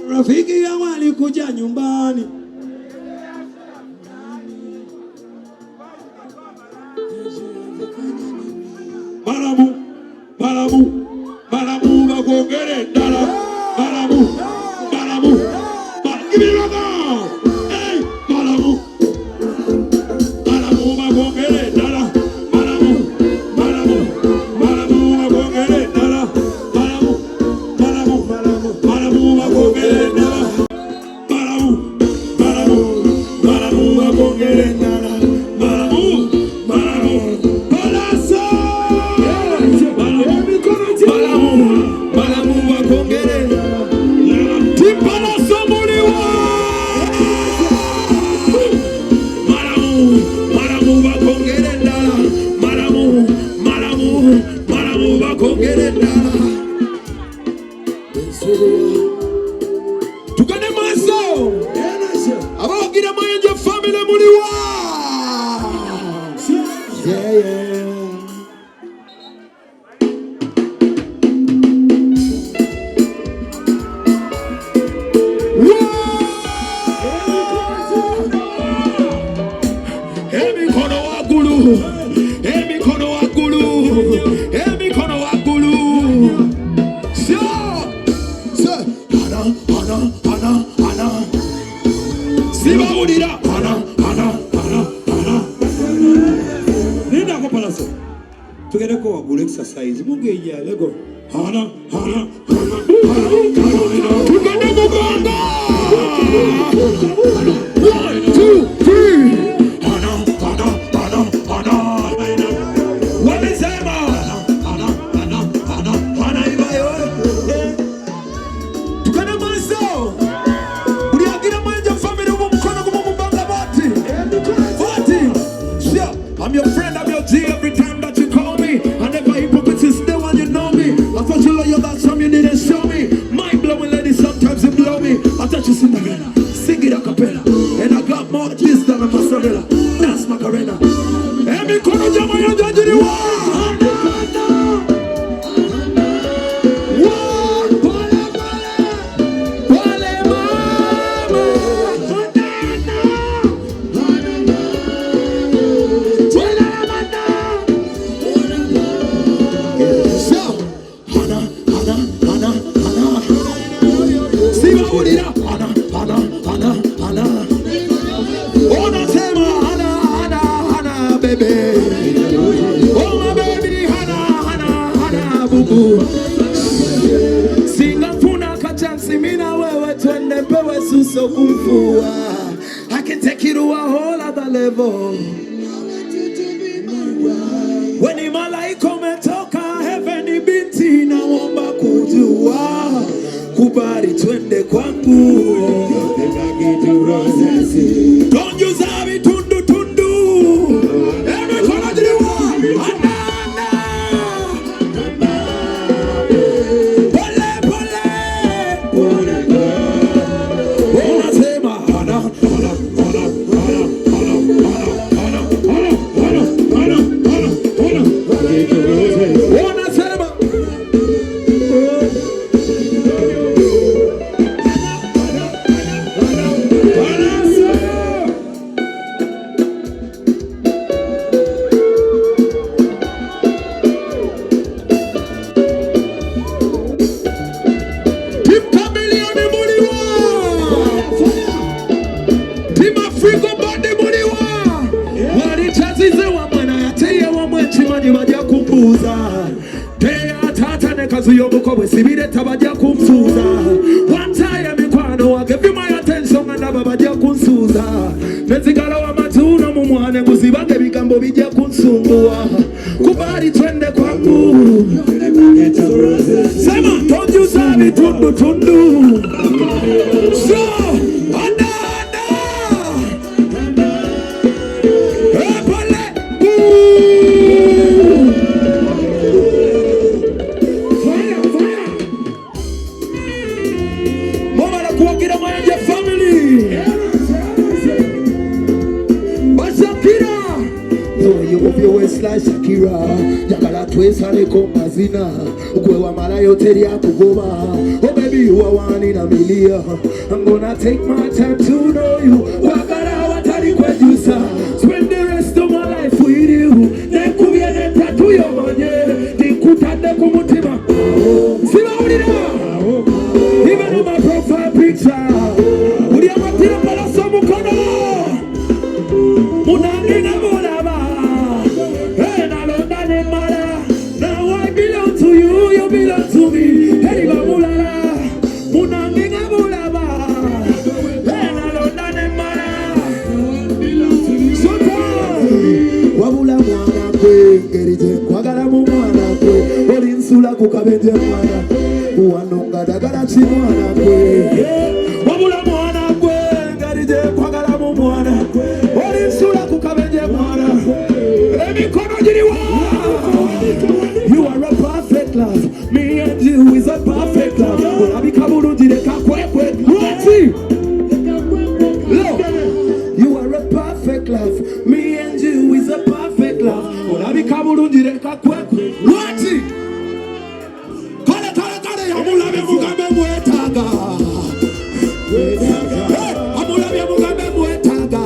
rafiki yangu alikuja nyumbani Baramu bakongere dala baramu give me a go hey baramu bakongere dala baramu bakongere dala baramu bakongere dala baramu bakongere dala exercise mugeya lego hana tukane mugongo 1 2 3 hana wamesema hana ibayo tukane maso uliagira mwenja family mkono kumubanga bati sure I'm your friend, I'm your G every time that you call me. I never hypocrite is there when you know me. I thought you love you that some you didn't show me. Mind blowing lady, sometimes you blow me. I thought you Cinderella, sing it a cappella. And I got more this than a mozzarella. That's Macarena. And me kono jama yo judge the world. I can take you to a whole other level. When the malaika umetoka heaven binti na womba kujua kubali twende kwangu. Don't use abi tundu every corner you want. One time bijja kunsuuza nezigala w'amatuuno mu mwana guzibange ebigambo bijja kunsumbuwa kubaali twende kwangu sema tonjuza bitundutundu so anda epole mobala kuwagira mwanje family Shakira you move your waist like Shakira Yagala twesaleko mazina Ukwe wa malayo teri akugoba Oh baby you are one in a million I'm gonna take my time to know you Wagara watari kwejusa Spend the rest of my life with you Nekubye netatu yo manye Nikutande kumutima Siba ulira Even on my profile picture Uri amatira pala somu kono Munangina mulaba Hey nalonda ne mala Now I belong to you, you belong to me Hey mulala Munangina mulaba Hey nalonda ne mala Sota Wabula mwana kwe Ngerije kwagala mu mwana kwe Olinsula kukabenje mwana Uwanonga dagala chi mwana kwe Wabula mwana kwe Ngerije kwagala mu mwana kwe Olinsula kukabenje mwana Emikono jiriwa You are a perfect love Me and you is a perfect love Olabikabulu direka kwekwe Lwati You are a perfect love Me and you is a perfect love Olabikabulu direka kwekwe Lwati Kale kale kale Amulabe mugambe mwetaga Amulabe mugambe mwetaga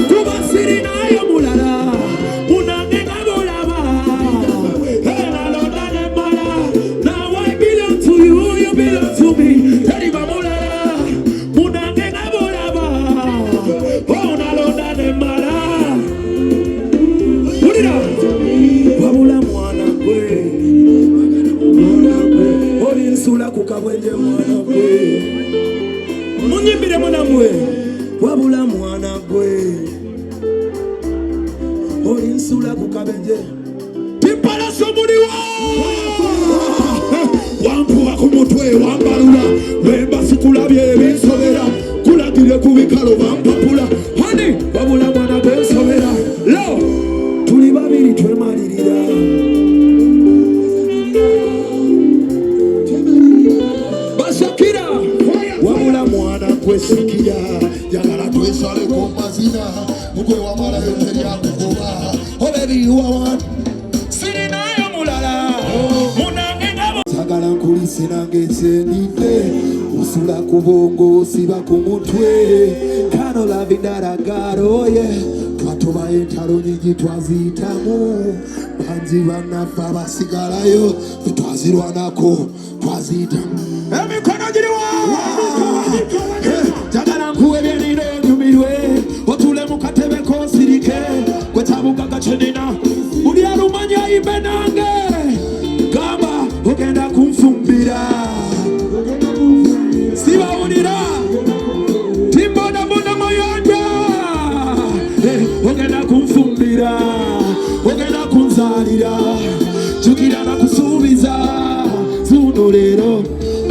Kubasiri nayo mulala Munangenga bulaba Hey nalonda ne mala Now I belong to you, you belong to me Teriba mulala Munangenga bulaba Oh nalonda ne mala Ulira Wabula mwana kwe Olinsula kukabwenje mwana kwe Munyimbire mwana mwe Wabula mwana gwe Olinsula kukabenje Timpala somuliwa Wampuwa kumutwe wambalula Wemba sikulabye binsobera Kulagire kubikalo vampapula Honey wabula mwana gwe nsobera Lo tuli babiri twemalirira Bashakira wabula mwana gwe sikira Yagala twesaleko mazina Mukwe wa mala yote ya kugoba Oh baby you are one Siri nayo mulala Munangenga Sagala nkulisi nange senite Usula kubongo siba kumutwe Kano lavi daragaro yeah Twatoba entalo nyingi twazitamu Banzi banafa basigalayo Twazirwanako twazitamu Emikono jiriwa Jagala nkuwe byenino nyumirwe Otule mukatebe konsirike Kwetabuka gachenina Uli arumanya ibenange Gamba ogenda kumfumbira Siba unira Timboda mbona moyonja Ogenda kumfumbira Ogenda kunzalira Chukira na kusubiza Zuno lero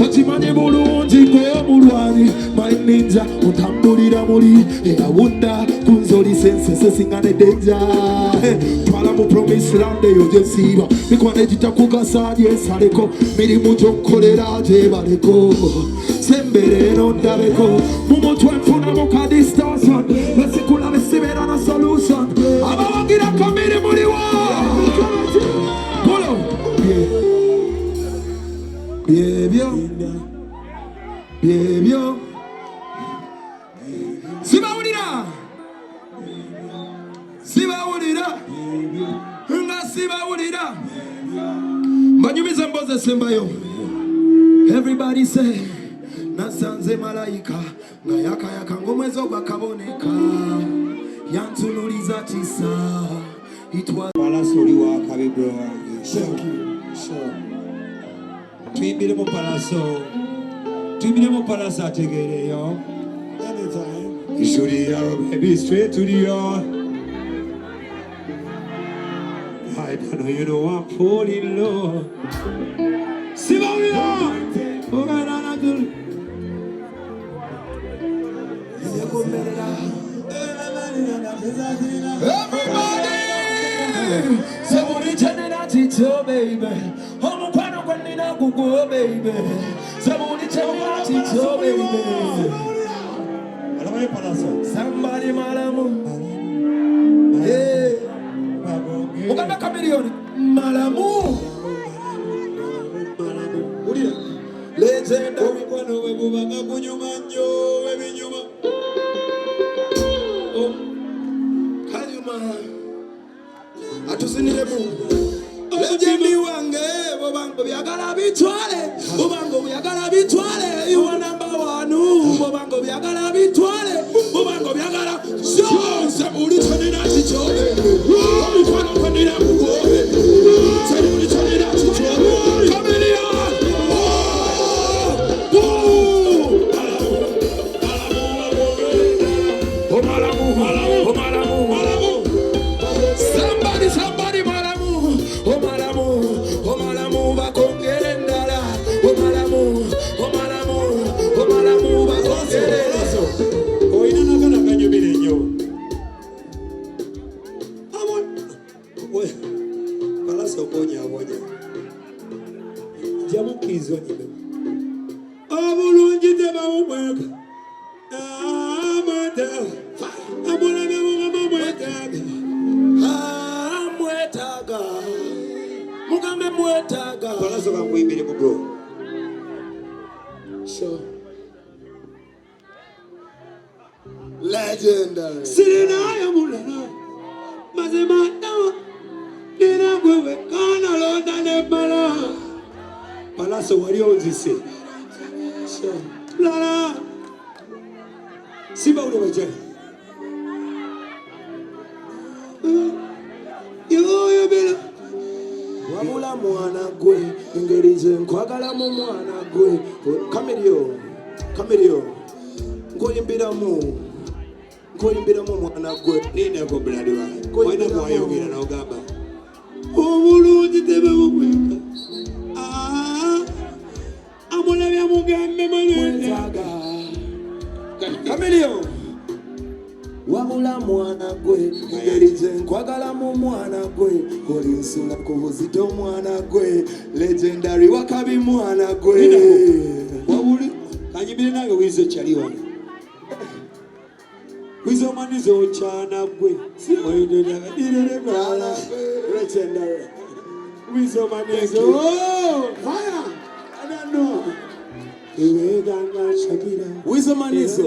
Ochimanye bulungi ng'omulwanyi My ninja utambulira muli Eyawunda kunzoli sensese singane denja Twala mu promise land eyo gyesiiba Mikwane gitakugasa gyensaleko Mirimu gy'onkolera gyebaleko Sembere eno ndabeko Mu mutwe nfunamu ka distortion Besikula besibeera na solution Abawagirako mirimu liwa Pulo Byebyo Sibawulira Nga sibawulira Mbanyumize mboze sembayo Everybody say Nasanze malaika Nga yaka yaka ngomwezo gwakaboneka Yantunuliza tisa It was Palasoli wa kabibro wange. Thank you. Sure. Twimbire mu palaso. Tibiremo palasa tegere yo. Anytime. You should hear baby straight to the yard. I don't know, you know I'm falling low. See what we are. Oh God, I'm good. Everybody, somebody turning out it, oh baby. I'm a pan of when I go, baby. Somebody turning out it, oh baby. Somebody, malamu. Hey, Mugamba Chameleone, malamu. Legendary. Legendi wange, bobango byagala bitwale, bobango byagala bitwale, you are number one, bobango byagala bitwale, bobango byagala so sabuli twanira tichobe, mkwano kwanira kugobe, sabuli twanira tichobe, Chameleone, somebody malamu, oh malamu, bakongere ndala, oh malamu, bakongere. Oh, ina nakana kanyubire nyo. We, palasa okonya. Jamu kizo nyime. Abulungi teba umweka. Amata. Abulungi mweka. Mugambe mwetaga. Palasa kanguimbire mu bro. Sure. Legendary. Sirina ya mulana. Mazema dawa. Dina gwewe kana londa ne bala. Palasa wali onzise. Sure. Lala. Siba ule wajani. Yo bela. Wabula mwana gwe, ingerize nkwagala mu mwana gwe. Chameleone. Ngoyimbira mu mwana gwe. Nina ko bladi wa. Waina kwa yogera na ogamba. Obulungi tebe bukweka. Amulabya mugambe mwetaga. Chameleone. Wabula mwana gwe, ingerize nkwagala mu mwana gwe. Koli nsula ku buzito mwana gwe. Legendary wakabi mwana gwe. Wabuli kanyibire nawe Weasel chali wano. Weasel manizo chana gwe. Oyidere bala. Legendary. Weasel manizo. Oh, fire. I don't know. Weasel manizo.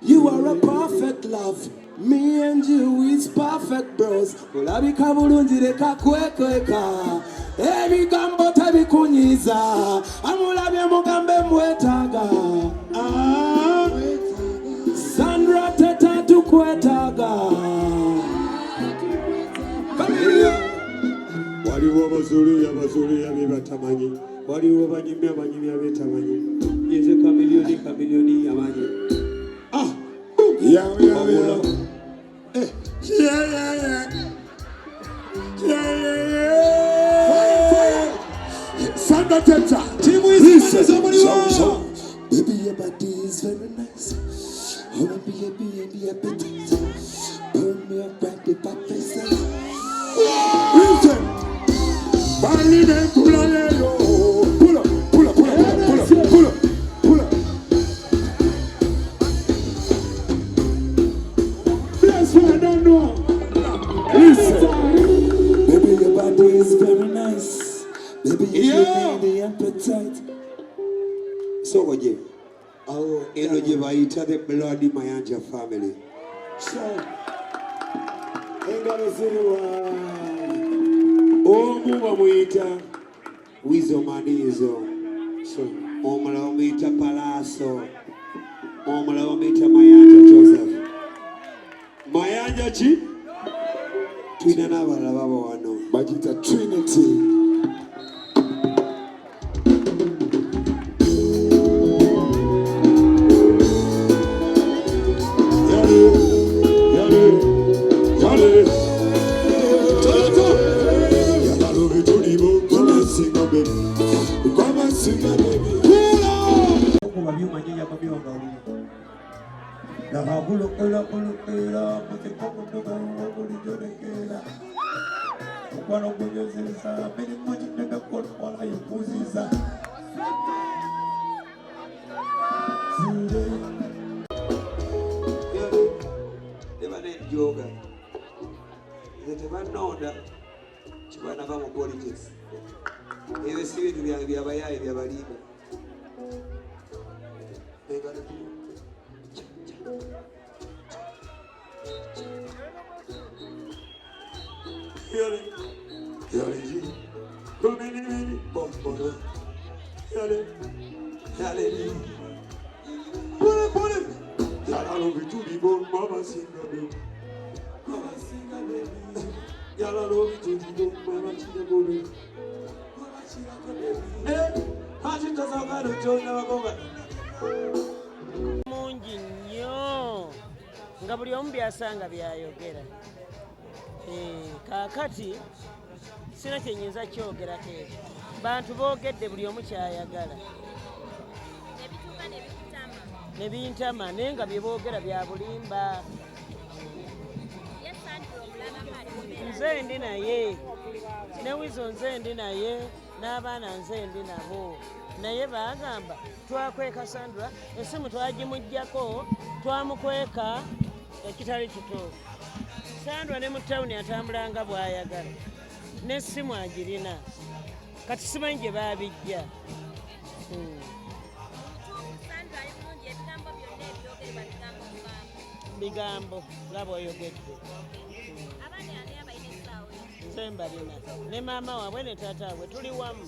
You are a perfect love. Me and you is perfect bros. Ulabika bulungi leka kwekweka. Ebigambo tabikunyiza. Amulabye mugambe mwetaga. Sandra teta tukwetaga. Waliwo abazulu abebatamanyi. Waliwo banyimya abetamanyi. Yeze Chameleone amanyi. Yeah. Sandra Teta. Team Weasel, somebody so. Baby, your body is very nice. Oh, baby, appetite. Pull me up right the back face. Listen. Barile kulaleyo. Pull up. That's what I don't know. Listen. Baby, your body is very nice. Baby, you give me the appetite. So oje. Eno je bayita the bloody Mayanja family. Engalo ziriwa. Omu bamuyita Weasel manizo. Omulala bamuyita Palaso. Omulala bamuyita Mayanja Joseph. Mayanja ki? Tulina n'abalala baba wano. Bagita Trinity. ya mami wangali. Na habulu kela muteka kutoka wabuli jodekela. Kwano kunyoziza, meni mwenye nebe kwa wala yukuziza. Yoga. Is it ever known that you want to have a politics? You see it, we have a leader. They got to do. Hear it. Come in, bumbo. Hear it. Pull it. I love you to be born, Mama Sandra. Yala robi tujibo mama chijabobe. Haji tazakaro chona wagoba. Mungi nnyo nga buli omu byasanga byayogera. Kaakati sina kyenyinza kyogerako ekyo. Bantu boogedde buli omu kyayagala. Ne bintama naye nga bye boogera bya bulimba. Nze ndi naye, ne Weasel nze ndi naye, n'abaana nze ndi nabo. Naye baagamba twakweka Sandra, essimu twagimuggyako, twamukweka ekitali kituufu. Sandra ne mu tawuni atambulanga bw'ayagala, n'essimu agirina. Kati simanyi gye baabijja. Bigambo nga bw'oyogedde. Nze mbalina ne maama waabwe ne taata waabwe tuli wamu.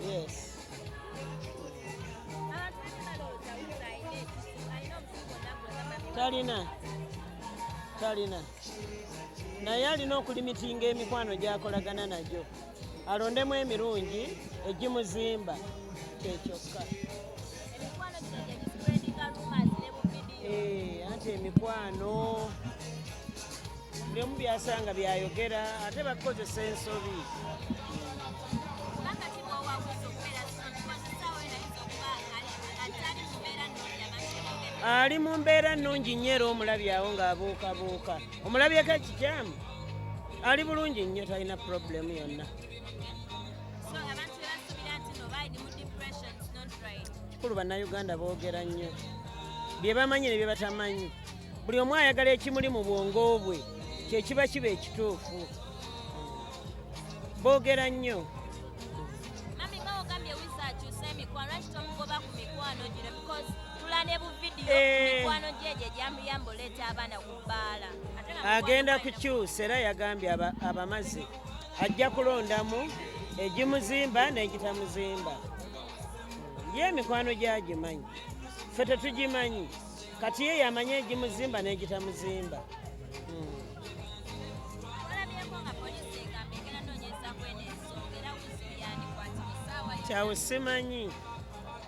Yes. Talina naye alina okulimitinga emikwano gy'akolagana nagyo, alondemu emirungi egimuzimba kyekyokka. Anti emikwano buli omu byasanga byayogera ate bakozesa ensobi. Ali mu mbeera nnungi nnyo era omulabye awo ng'abuukabuuka. Omulabyeko ekikyamu ali bulungi nnyo, talina purobulemu yonna. Kikulu bannayuganda boogera nnyo bye bamanyi ne bye batamanyi. Buli omu ayagala ekimuli mu bwongo bwe kyekiba kiba ekituufu. Boogera nnyo. Mami nga ogambye Weasel akyusa emikwano lwaki tomugoba ku mikwano gino because tula ne bu vidiyo mikwano gyegye gyamuyamba oleeta abaana ku bbaala. Agenda kukyusa era yagambye abamazi ajja kulondamu egimuzimba n'egitamuzimba. Ye emikwano gyagimanyi, ffe tetugimanyi. Kati ye yamanya egimuzimba n'egitamuzimba. Kyawe simanyi,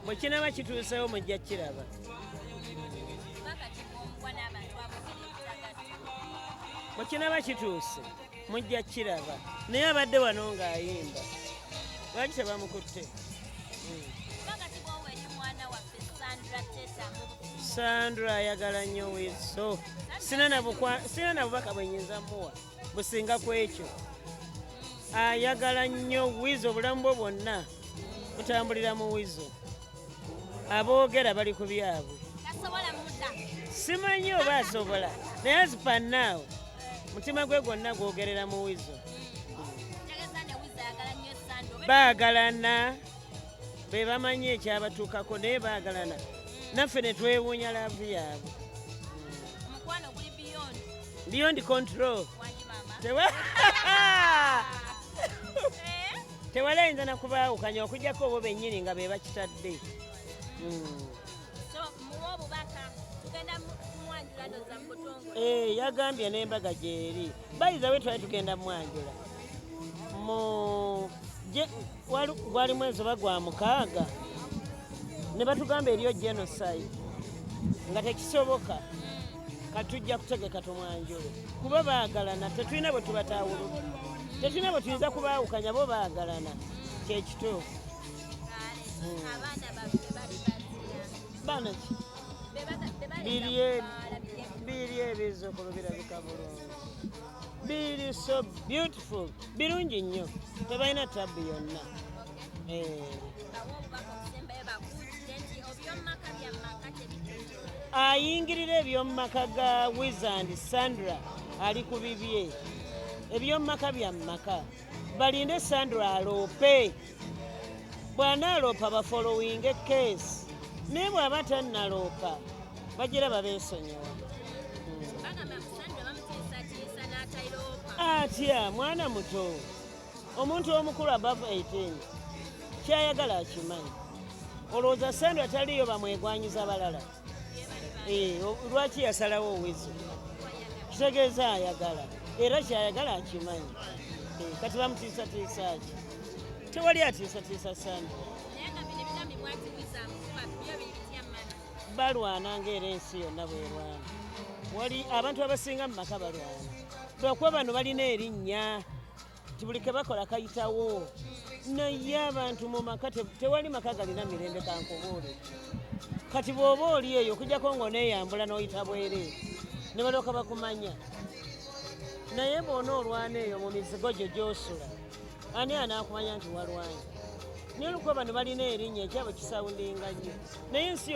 bwe kinaba kituusewo mujja kiraba. Bwe kinaba kituuse mujja kiraba. Naye abadde wano ng'ayimba. Lwaki tebamukutte? Sandra ayagala nnyo Weasel. Sina na bubaka bwe nnyinza muwa businga ku ekyo. Ayagala nnyo Weasel, obulamu bwe bwonna butambulira mu Weasel. Aboogera bali ku byabwe. Simanyi oba asobola naye azipannaawo mutima gwe gwonna gwogerera mu Weasel. Baagalana be bamanyi ekyabatuukako naye baagalana. Naffe ne twewuunya laavu yaabwe. Beyond control. Tewalayinza na kubaawukanya okujjako bo bennyini nga be bakitadde. Yagambye n'embaga gyeri. Bayiza we twali tugenda mwanjula. Gwali mwezi oba gwa mukaaga. Ne batugamba eriyo genocide nga tekisoboka. Katujja kutegeka tumwanjule. Kuba baagalana, tetulina bwe tubataawulula. Tetulina bwe tuyinza kubaawukanya bo baagalana. Kyekituufu. ebifaananyi biri ebizzukulu birabika bulungi, biri so beautiful, birungi nnyo, tebalina tabbu yonna. Ayingirira ebyomumaka ga Weasel and Sandra ali ku bibye. Ebyomumaka bya mumaka balinde Sandra aloope, bw'anaaloopa bafollowinge case, naye bw'aba tannaloopa bagira babeesonyiwa. Atya mwana muto, omuntu omukulu above 18 kyayagala akimanyi. Olowooza Sandra taliyo bamwegwanyiza balala? Lwaki yasalawo Weasel? Kitegeeza ayagala, era kyayagala akimanyi. Kati bamutiisatiisa ki? Tewali atiisatiisa Sandra. Balwana ng'era ensi yonna bwerwana. Wali abantu abasinga mu maka balwana. Lwakuba bano balina erinnya nti buli ke bakola kayitawo. Naye abantu mu maka tewali maka galina mirembe kankubuule. Kati bw'oba oli eyo okujjako ng'oneeyambula n'oyita bwereere ne balyoka bakumanya. Naye bw'ona olwana eyo mu mizigo gyo gy'osula, ani anaakumanya nti walwanye? Naye olwokuba bano balina erinnya ekyabo kisawundinga nnyo. Naye ensi